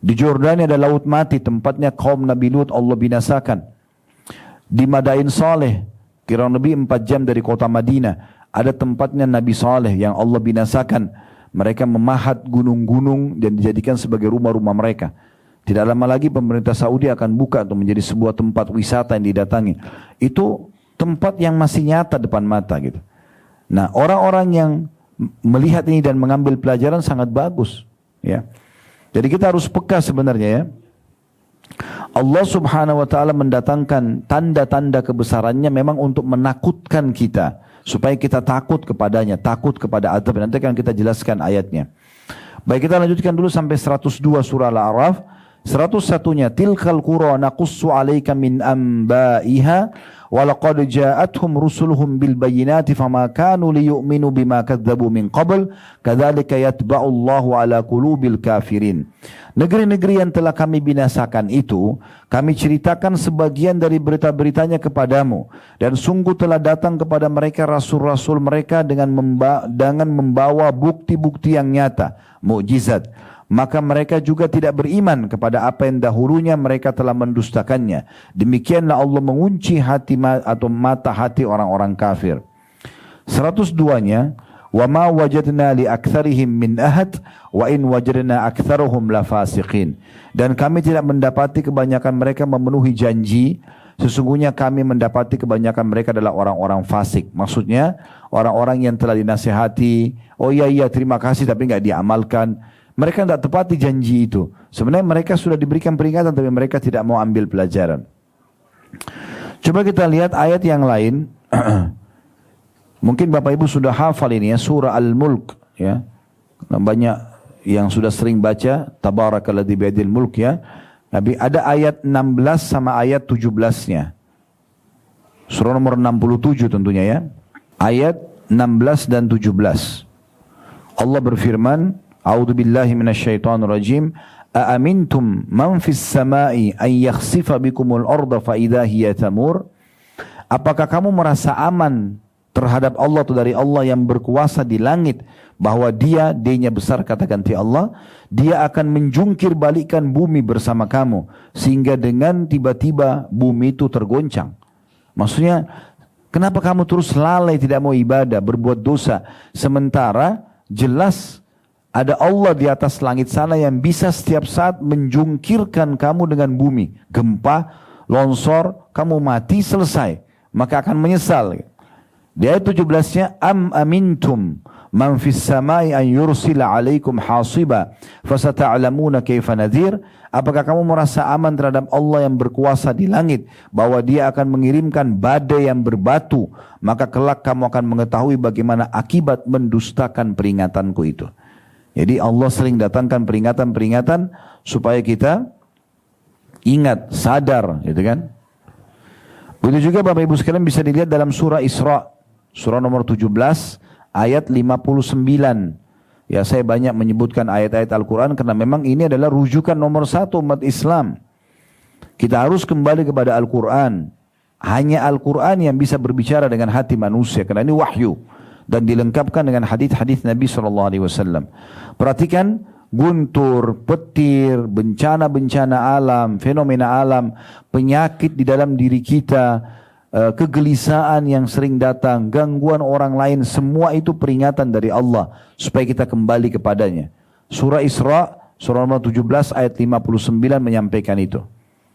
Di Jordania ada laut mati, tempatnya kaum Nabi Lut Allah binasakan. Di Madain Saleh, kurang lebih 4 jam dari kota Madinah, ada tempatnya Nabi Saleh yang Allah binasakan. Mereka memahat gunung-gunung dan dijadikan sebagai rumah-rumah mereka. Tidak lama lagi pemerintah Saudi akan buka untuk menjadi sebuah tempat wisata yang didatangi. Itu tempat yang masih nyata depan mata gitu. Nah, orang-orang yang melihat ini dan mengambil pelajaran sangat bagus, ya. Jadi kita harus peka sebenarnya ya. Allah subhanahu wa ta'ala mendatangkan tanda-tanda kebesarannya memang untuk menakutkan kita. Supaya kita takut kepadanya, takut kepada azab. Nanti akan kita jelaskan ayatnya. Baik, kita lanjutkan dulu sampai 102 surah Al-A'raf. 101-nya, tilkal qura naqussu 'alaika min anba'iha wa laqad ja'atuhum rusuluhum bil bayyinati fama kanu liyu'minu bima kadzdzabu min qabl kadzalika yatba'u Allahu 'ala qulubil kafirin. Negeri-negeri yang telah kami binasakan itu, kami ceritakan sebagian dari berita-beritanya kepadamu. Dan sungguh telah datang kepada mereka rasul-rasul mereka dengan membawa bukti-bukti yang nyata, mukjizat. Maka mereka juga tidak beriman kepada apa yang dahulunya mereka telah mendustakannya. Demikianlah Allah mengunci hati atau mata hati orang-orang kafir. 102-nya, وَمَا وَجَدْنَا لِأَكْثَرِهِمْ مِنْ أَهَدٍ وَإِنْ وَجَدْنَا أَكْثَرُهُمْ لَفَاسِقِينَ. Dan kami tidak mendapati kebanyakan mereka memenuhi janji. Sesungguhnya kami mendapati kebanyakan mereka adalah orang-orang fasik. Maksudnya orang-orang yang telah dinasihati, oh iya terima kasih tapi nggak diamalkan. Mereka tidak tepati janji itu. Sebenarnya mereka sudah diberikan peringatan tapi mereka tidak mau ambil pelajaran. Coba kita lihat ayat yang lain. Mungkin Bapak Ibu sudah hafal ini ya, surah Al-Mulk ya. Banyak yang sudah sering baca Tabarakalladzi biyadil mulk ya. Tapi ada ayat 16 sama ayat 17-nya. Surah nomor 67 tentunya ya. Ayat 16 dan 17. Allah berfirman, A'udzu billahi minasyaitonir rajim. Aamintum man fis samai ay yakhsifa bikumul arda fa idza hiya tamur? Apakah kamu merasa aman terhadap Allah atau dari Allah yang berkuasa di langit, bahwa D-nya besar kata ganti Allah, dia akan menjungkir balikan bumi bersama kamu sehingga dengan tiba-tiba bumi itu tergoncang. Maksudnya kenapa kamu terus lalai tidak mau ibadah, berbuat dosa, sementara jelas ada Allah di atas langit sana yang bisa setiap saat menjungkirkan kamu dengan bumi, gempa, longsor, kamu mati, selesai. Maka akan menyesal. Di ayat 17-nya, am amintum man fis samai an yursila alaikum hasiba fasata'lamuna kaifa nadhir. Apakah kamu merasa aman terhadap Allah yang berkuasa di langit, bahwa Dia akan mengirimkan badai yang berbatu, maka kelak kamu akan mengetahui bagaimana akibat mendustakan peringatanku itu. Jadi Allah sering datangkan peringatan-peringatan supaya kita ingat, sadar, gitu kan? Begitu juga Bapak Ibu sekalian bisa dilihat dalam surah Isra, surah nomor 17 ayat 59. Ya, saya banyak menyebutkan ayat-ayat Al-Quran karena memang ini adalah rujukan nomor 1 umat Islam. Kita harus kembali kepada Al-Quran. Hanya Al-Quran yang bisa berbicara dengan hati manusia karena ini wahyu dan dilengkapkan dengan hadis-hadis Nabi SAW. Perhatikan, guntur, petir, bencana-bencana alam, fenomena alam, penyakit di dalam diri kita, kegelisahan yang sering datang, gangguan orang lain, semua itu peringatan dari Allah supaya kita kembali kepadanya. Surah Isra, surah nomor 17 ayat 59 menyampaikan itu.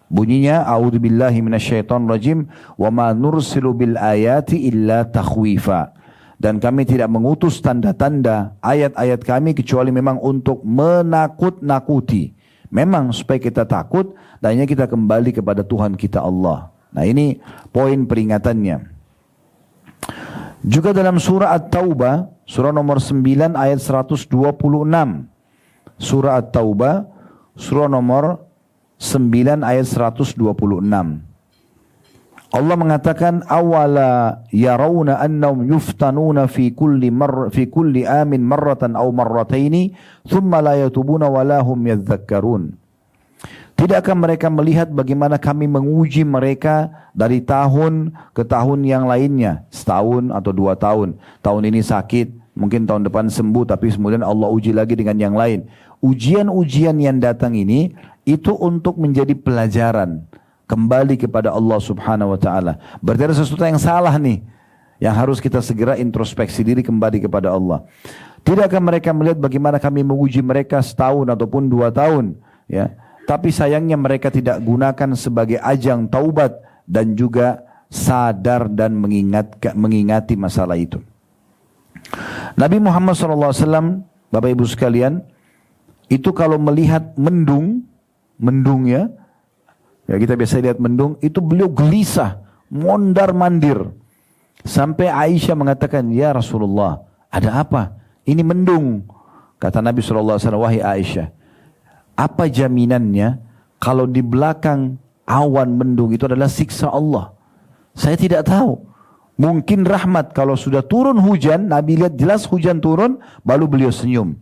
Bunyinya, a'udzubillahi minasyaitonirrajim, wa ma nursilu bil ayati illa takhwifa. Dan kami tidak mengutus tanda-tanda ayat-ayat kami kecuali memang untuk menakut-nakuti. Memang supaya kita takut dan kita kembali kepada Tuhan kita Allah. Nah, ini poin peringatannya. Juga dalam surah At-Taubah, surah nomor 9 ayat 126. Surah At-Taubah, surah nomor 9 ayat 126. Allah mengatakan, awala yarawna annahum yuftanuna fi kulli amin marratan aw marrataini thumma la yatubuna wa la hum yadhakkarun. Tidakkah mereka melihat bagaimana kami menguji mereka dari tahun ke tahun yang lainnya, setahun atau 2 tahun. Tahun ini sakit, mungkin tahun depan sembuh, tapi kemudian Allah uji lagi dengan yang lain. Ujian-ujian yang datang ini itu untuk menjadi pelajaran kembali kepada Allah Subhanahu wa taala. Berarti ada sesuatu yang salah nih, yang harus kita segera introspeksi diri kembali kepada Allah. Tidakkah mereka melihat bagaimana kami menguji mereka setahun ataupun 2 tahun, ya? Tapi sayangnya mereka tidak gunakan sebagai ajang taubat dan juga sadar dan mengingati masalah itu. Nabi Muhammad SAW, Bapak Ibu sekalian, itu kalau melihat mendung ya kita biasa lihat mendung, itu beliau gelisah, mondar-mandir. Sampai Aisyah mengatakan, ya Rasulullah, ada apa? Ini mendung. Kata Nabi SAW, wahai Aisyah, apa jaminannya kalau di belakang awan mendung itu adalah siksa Allah? Saya tidak tahu. Mungkin rahmat, kalau sudah turun hujan, Nabi lihat jelas hujan turun, baru beliau senyum.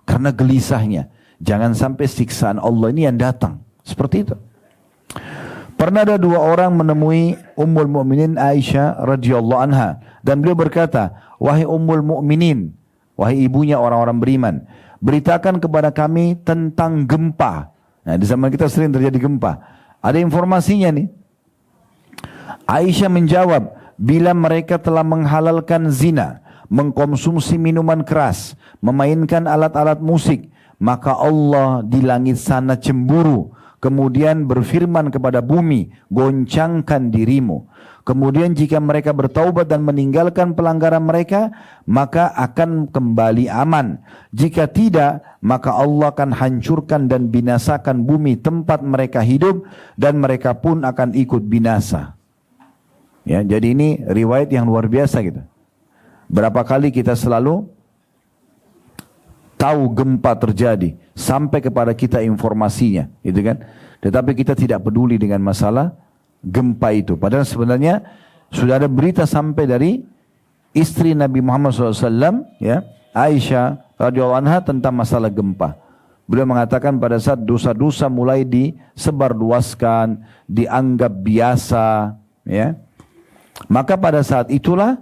Karena gelisahnya. Jangan sampai siksaan Allah ini yang datang. Seperti itu. Pernah ada 2 orang menemui Ummul Mukminin Aisyah radhiyallahu anha. Dan beliau berkata, wahai Ummul Mukminin, wahai ibunya orang-orang beriman, beritakan kepada kami tentang gempa. Nah, di zaman kita sering terjadi gempa. Ada informasinya nih. Aisyah menjawab, bila mereka telah menghalalkan zina, mengkonsumsi minuman keras, memainkan alat-alat musik, maka Allah di langit sana cemburu. Kemudian berfirman kepada bumi, goncangkan dirimu. Kemudian jika mereka bertaubat dan meninggalkan pelanggaran mereka, maka akan kembali aman. Jika tidak, maka Allah akan hancurkan dan binasakan bumi tempat mereka hidup, dan mereka pun akan ikut binasa. Ya, jadi ini riwayat yang luar biasa gitu. Berapa kali kita selalu tahu gempa terjadi, sampai kepada kita informasinya, gitu kan? Tetapi kita tidak peduli dengan masalah gempa itu. Padahal sebenarnya sudah ada berita sampai dari istri Nabi Muhammad SAW, ya, Aisyah radhiyallahu anha, tentang masalah gempa. Beliau mengatakan pada saat dosa-dosa mulai disebarluaskan, dianggap biasa, ya, maka pada saat itulah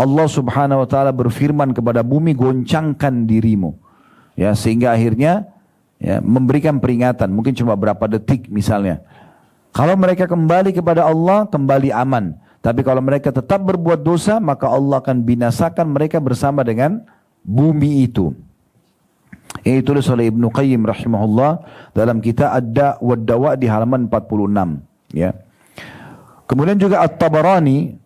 Allah Subhanahu wa taala berfirman kepada bumi, goncangkan dirimu. Ya, sehingga akhirnya ya, memberikan peringatan, mungkin cuma berapa detik misalnya. Kalau mereka kembali kepada Allah, kembali aman. Tapi kalau mereka tetap berbuat dosa, maka Allah akan binasakan mereka bersama dengan bumi itu. Ini ditulis oleh Ibnu Qayyim rahimahullah dalam kitab Ad-Da' wad Dawa' di halaman 46. Ya. Kemudian juga At-Tabarani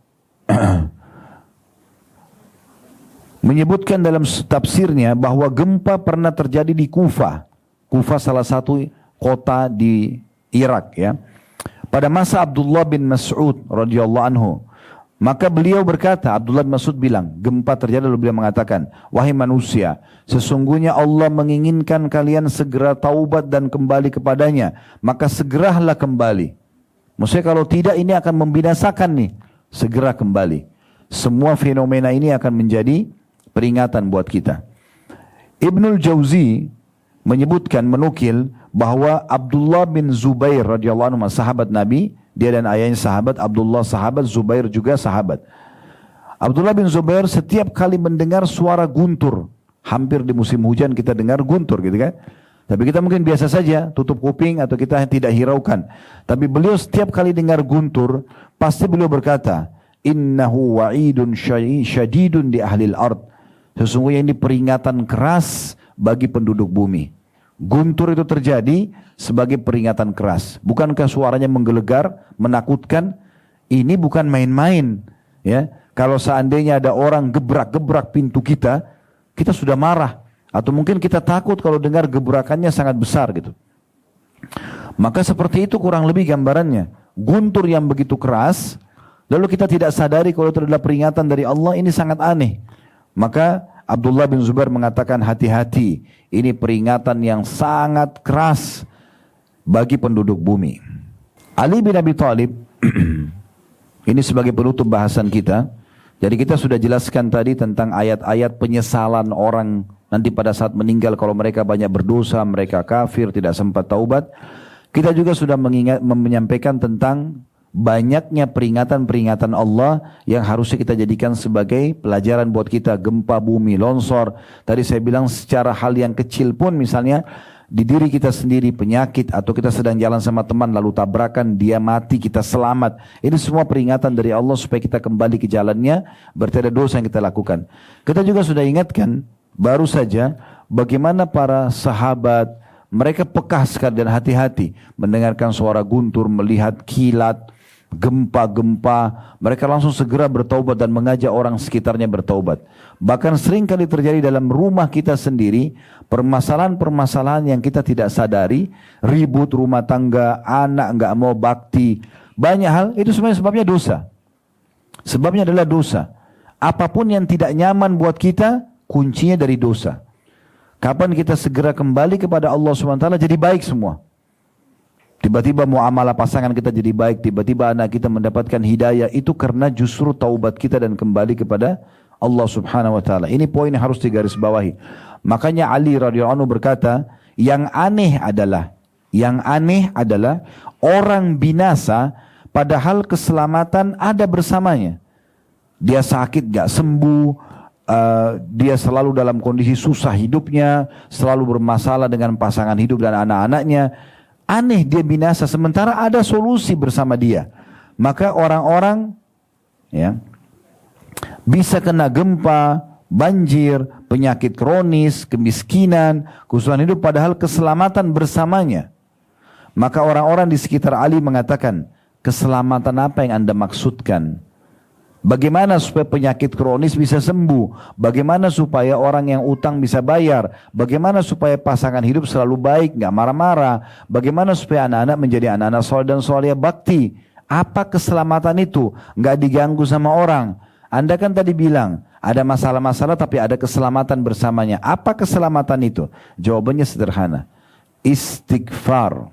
menyebutkan dalam tafsirnya bahwa gempa pernah terjadi di Kufah. Kufah salah satu kota di Irak, ya. Pada masa Abdullah bin Mas'ud radhiyallahu anhu. Maka beliau berkata, Abdullah bin Mas'ud bilang, gempa terjadi, lalu beliau mengatakan, wahai manusia, sesungguhnya Allah menginginkan kalian segera taubat dan kembali kepadanya, maka segeralah kembali. Maksudnya kalau tidak ini akan membinasakan nih, segera kembali. Semua fenomena ini akan menjadi peringatan buat kita. Ibnul Jauzi menyebutkan, menukil bahwa Abdullah bin Zubair radhiyallahu anhu, sahabat Nabi, dia dan ayahnya sahabat, Abdullah sahabat, Zubair juga sahabat. Abdullah bin Zubair setiap kali mendengar suara guntur, hampir di musim hujan kita dengar guntur gitu kan. Tapi kita mungkin biasa saja, tutup kuping atau kita tidak hiraukan. Tapi beliau setiap kali dengar guntur, pasti beliau berkata, innahu wa'idun syadidun di ahlil ard. Sesungguhnya ini peringatan keras bagi penduduk bumi. Guntur itu terjadi sebagai peringatan keras. Bukankah suaranya menggelegar, menakutkan? Ini bukan main-main. Ya, kalau seandainya ada orang gebrak-gebrak pintu kita, kita sudah marah. Atau mungkin kita takut kalau dengar gebrakannya sangat besar gitu. Maka seperti itu kurang lebih gambarannya. Guntur yang begitu keras, lalu kita tidak sadari kalau itu adalah peringatan dari Allah, ini sangat aneh. Maka Abdullah bin Zubair mengatakan, hati-hati, ini peringatan yang sangat keras bagi penduduk bumi. Ali bin Abi Thalib, ini sebagai penutup bahasan kita. Jadi kita sudah jelaskan tadi tentang ayat-ayat penyesalan orang nanti pada saat meninggal kalau mereka banyak berdosa, mereka kafir, tidak sempat taubat. Kita juga sudah menyampaikan tentang banyaknya peringatan-peringatan Allah yang harusnya kita jadikan sebagai pelajaran buat kita. Gempa bumi, longsor. Tadi saya bilang secara hal yang kecil pun, misalnya di diri kita sendiri, penyakit, atau kita sedang jalan sama teman lalu tabrakan, dia mati, kita selamat. Ini semua peringatan dari Allah supaya kita kembali ke jalannya, berarti ada dosa yang kita lakukan. Kita juga sudah ingatkan baru saja bagaimana para sahabat mereka peka sekali dan hati-hati mendengarkan suara guntur, melihat kilat, gempa-gempa, mereka langsung segera bertaubat dan mengajak orang sekitarnya bertaubat. Bahkan sering kali terjadi dalam rumah kita sendiri, permasalahan-permasalahan yang kita tidak sadari, ribut rumah tangga, anak nggak mau bakti, banyak hal, itu sebenarnya sebabnya dosa. Sebabnya adalah dosa. Apapun yang tidak nyaman buat kita, kuncinya dari dosa. Kapan kita segera kembali kepada Allah SWT, jadi baik semua. Tiba-tiba muamalah pasangan kita jadi baik, tiba-tiba anak kita mendapatkan hidayah, itu karena justru taubat kita dan kembali kepada Allah Subhanahu wa taala. Ini poin yang harus digarisbawahi. Makanya Ali radhiyallahu anhu berkata, yang aneh adalah orang binasa padahal keselamatan ada bersamanya. Dia sakit gak sembuh, dia selalu dalam kondisi susah hidupnya, selalu bermasalah dengan pasangan hidup dan anak-anaknya. Aneh dia binasa sementara ada solusi bersama dia. Maka orang-orang ya bisa kena gempa, banjir, penyakit kronis, kemiskinan, kesusahan hidup padahal keselamatan bersamanya. Maka orang-orang di sekitar Ali mengatakan, keselamatan apa yang Anda maksudkan? Bagaimana supaya penyakit kronis bisa sembuh? Bagaimana supaya orang yang utang bisa bayar? Bagaimana supaya pasangan hidup selalu baik, nggak marah-marah? Bagaimana supaya anak-anak menjadi anak-anak soleh dan soleh bakti? Apa keselamatan itu? Nggak diganggu sama orang. Anda kan tadi bilang ada masalah-masalah tapi ada keselamatan bersamanya. Apa keselamatan itu? Jawabannya sederhana. Istighfar.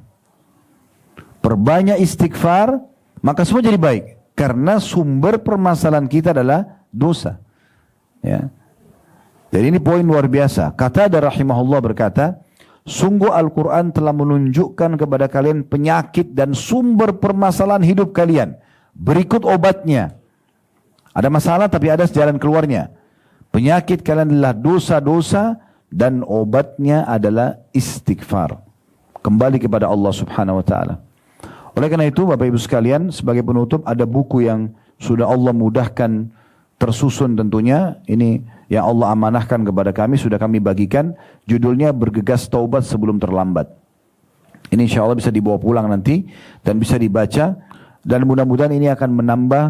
Perbanyak istighfar, maka semua jadi baik. Karena sumber permasalahan kita adalah dosa. Ya. Jadi ini poin luar biasa. Qatadah rahimahullah berkata, sungguh Al-Quran telah menunjukkan kepada kalian penyakit dan sumber permasalahan hidup kalian. Berikut obatnya. Ada masalah tapi ada jalan keluarnya. Penyakit kalian adalah dosa-dosa dan obatnya adalah istighfar. Kembali kepada Allah Subhanahu wa taala. Oleh karena itu Bapak Ibu sekalian, sebagai penutup ada buku yang sudah Allah mudahkan tersusun tentunya. Ini yang Allah amanahkan kepada kami, sudah kami bagikan. Judulnya Bergegas Taubat Sebelum Terlambat. Ini insya Allah bisa dibawa pulang nanti dan bisa dibaca, dan mudah-mudahan ini akan menambah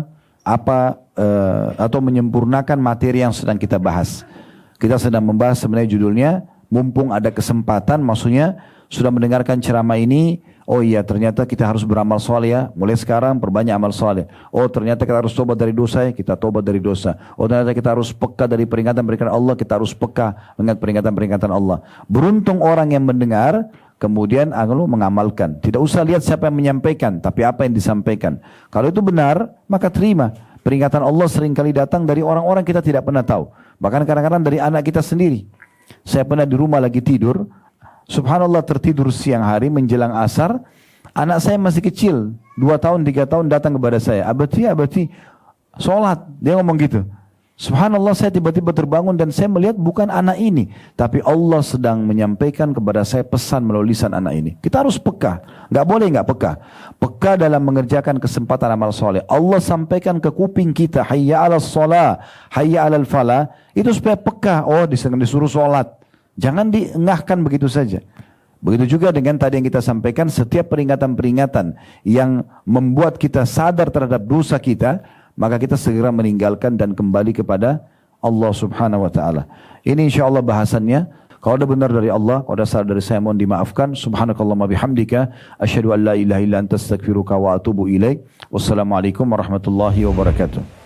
atau menyempurnakan materi yang sedang kita bahas. Kita sedang membahas sebenarnya judulnya, mumpung ada kesempatan, maksudnya sudah mendengarkan ceramah ini, oh iya ternyata kita harus beramal soleh ya, mulai sekarang perbanyak amal soleh. Oh ternyata kita harus tobat dari dosa ya, kita tobat dari dosa. Oh ternyata kita harus peka dari peringatan-peringatan Allah, kita harus peka dengan peringatan-peringatan Allah. Beruntung orang yang mendengar, kemudian mengamalkan. Tidak usah lihat siapa yang menyampaikan, tapi apa yang disampaikan. Kalau itu benar, maka terima. Peringatan Allah seringkali datang dari orang-orang kita tidak pernah tahu. Bahkan kadang-kadang dari anak kita sendiri. Saya pernah di rumah lagi tidur, subhanallah tertidur siang hari menjelang asar, anak saya masih kecil, 2 tahun, 3 tahun datang kepada saya, abati, sholat. Dia ngomong gitu. Subhanallah, saya tiba-tiba terbangun dan saya melihat bukan anak ini, tapi Allah sedang menyampaikan kepada saya pesan melalui lisan anak ini. Kita harus peka, nggak boleh nggak peka. Peka dalam mengerjakan kesempatan amal soleh. Allah sampaikan ke kuping kita, hayya ala sholah, hayya ala falah, itu supaya peka. Oh, disuruh sholat. Jangan diengahkan begitu saja. Begitu juga dengan tadi yang kita sampaikan, setiap peringatan-peringatan yang membuat kita sadar terhadap dosa kita, maka kita segera meninggalkan dan kembali kepada Allah subhanahu wa ta'ala. Ini insyaAllah bahasannya. Kalau ada benar dari Allah, kalau ada salah dari saya, mohon dimaafkan. Subhanakallahumma bihamdika, asyhadu an la ilaha illa anta astaghfiruka wa atubu ilaik. Wassalamualaikum warahmatullahi wabarakatuh.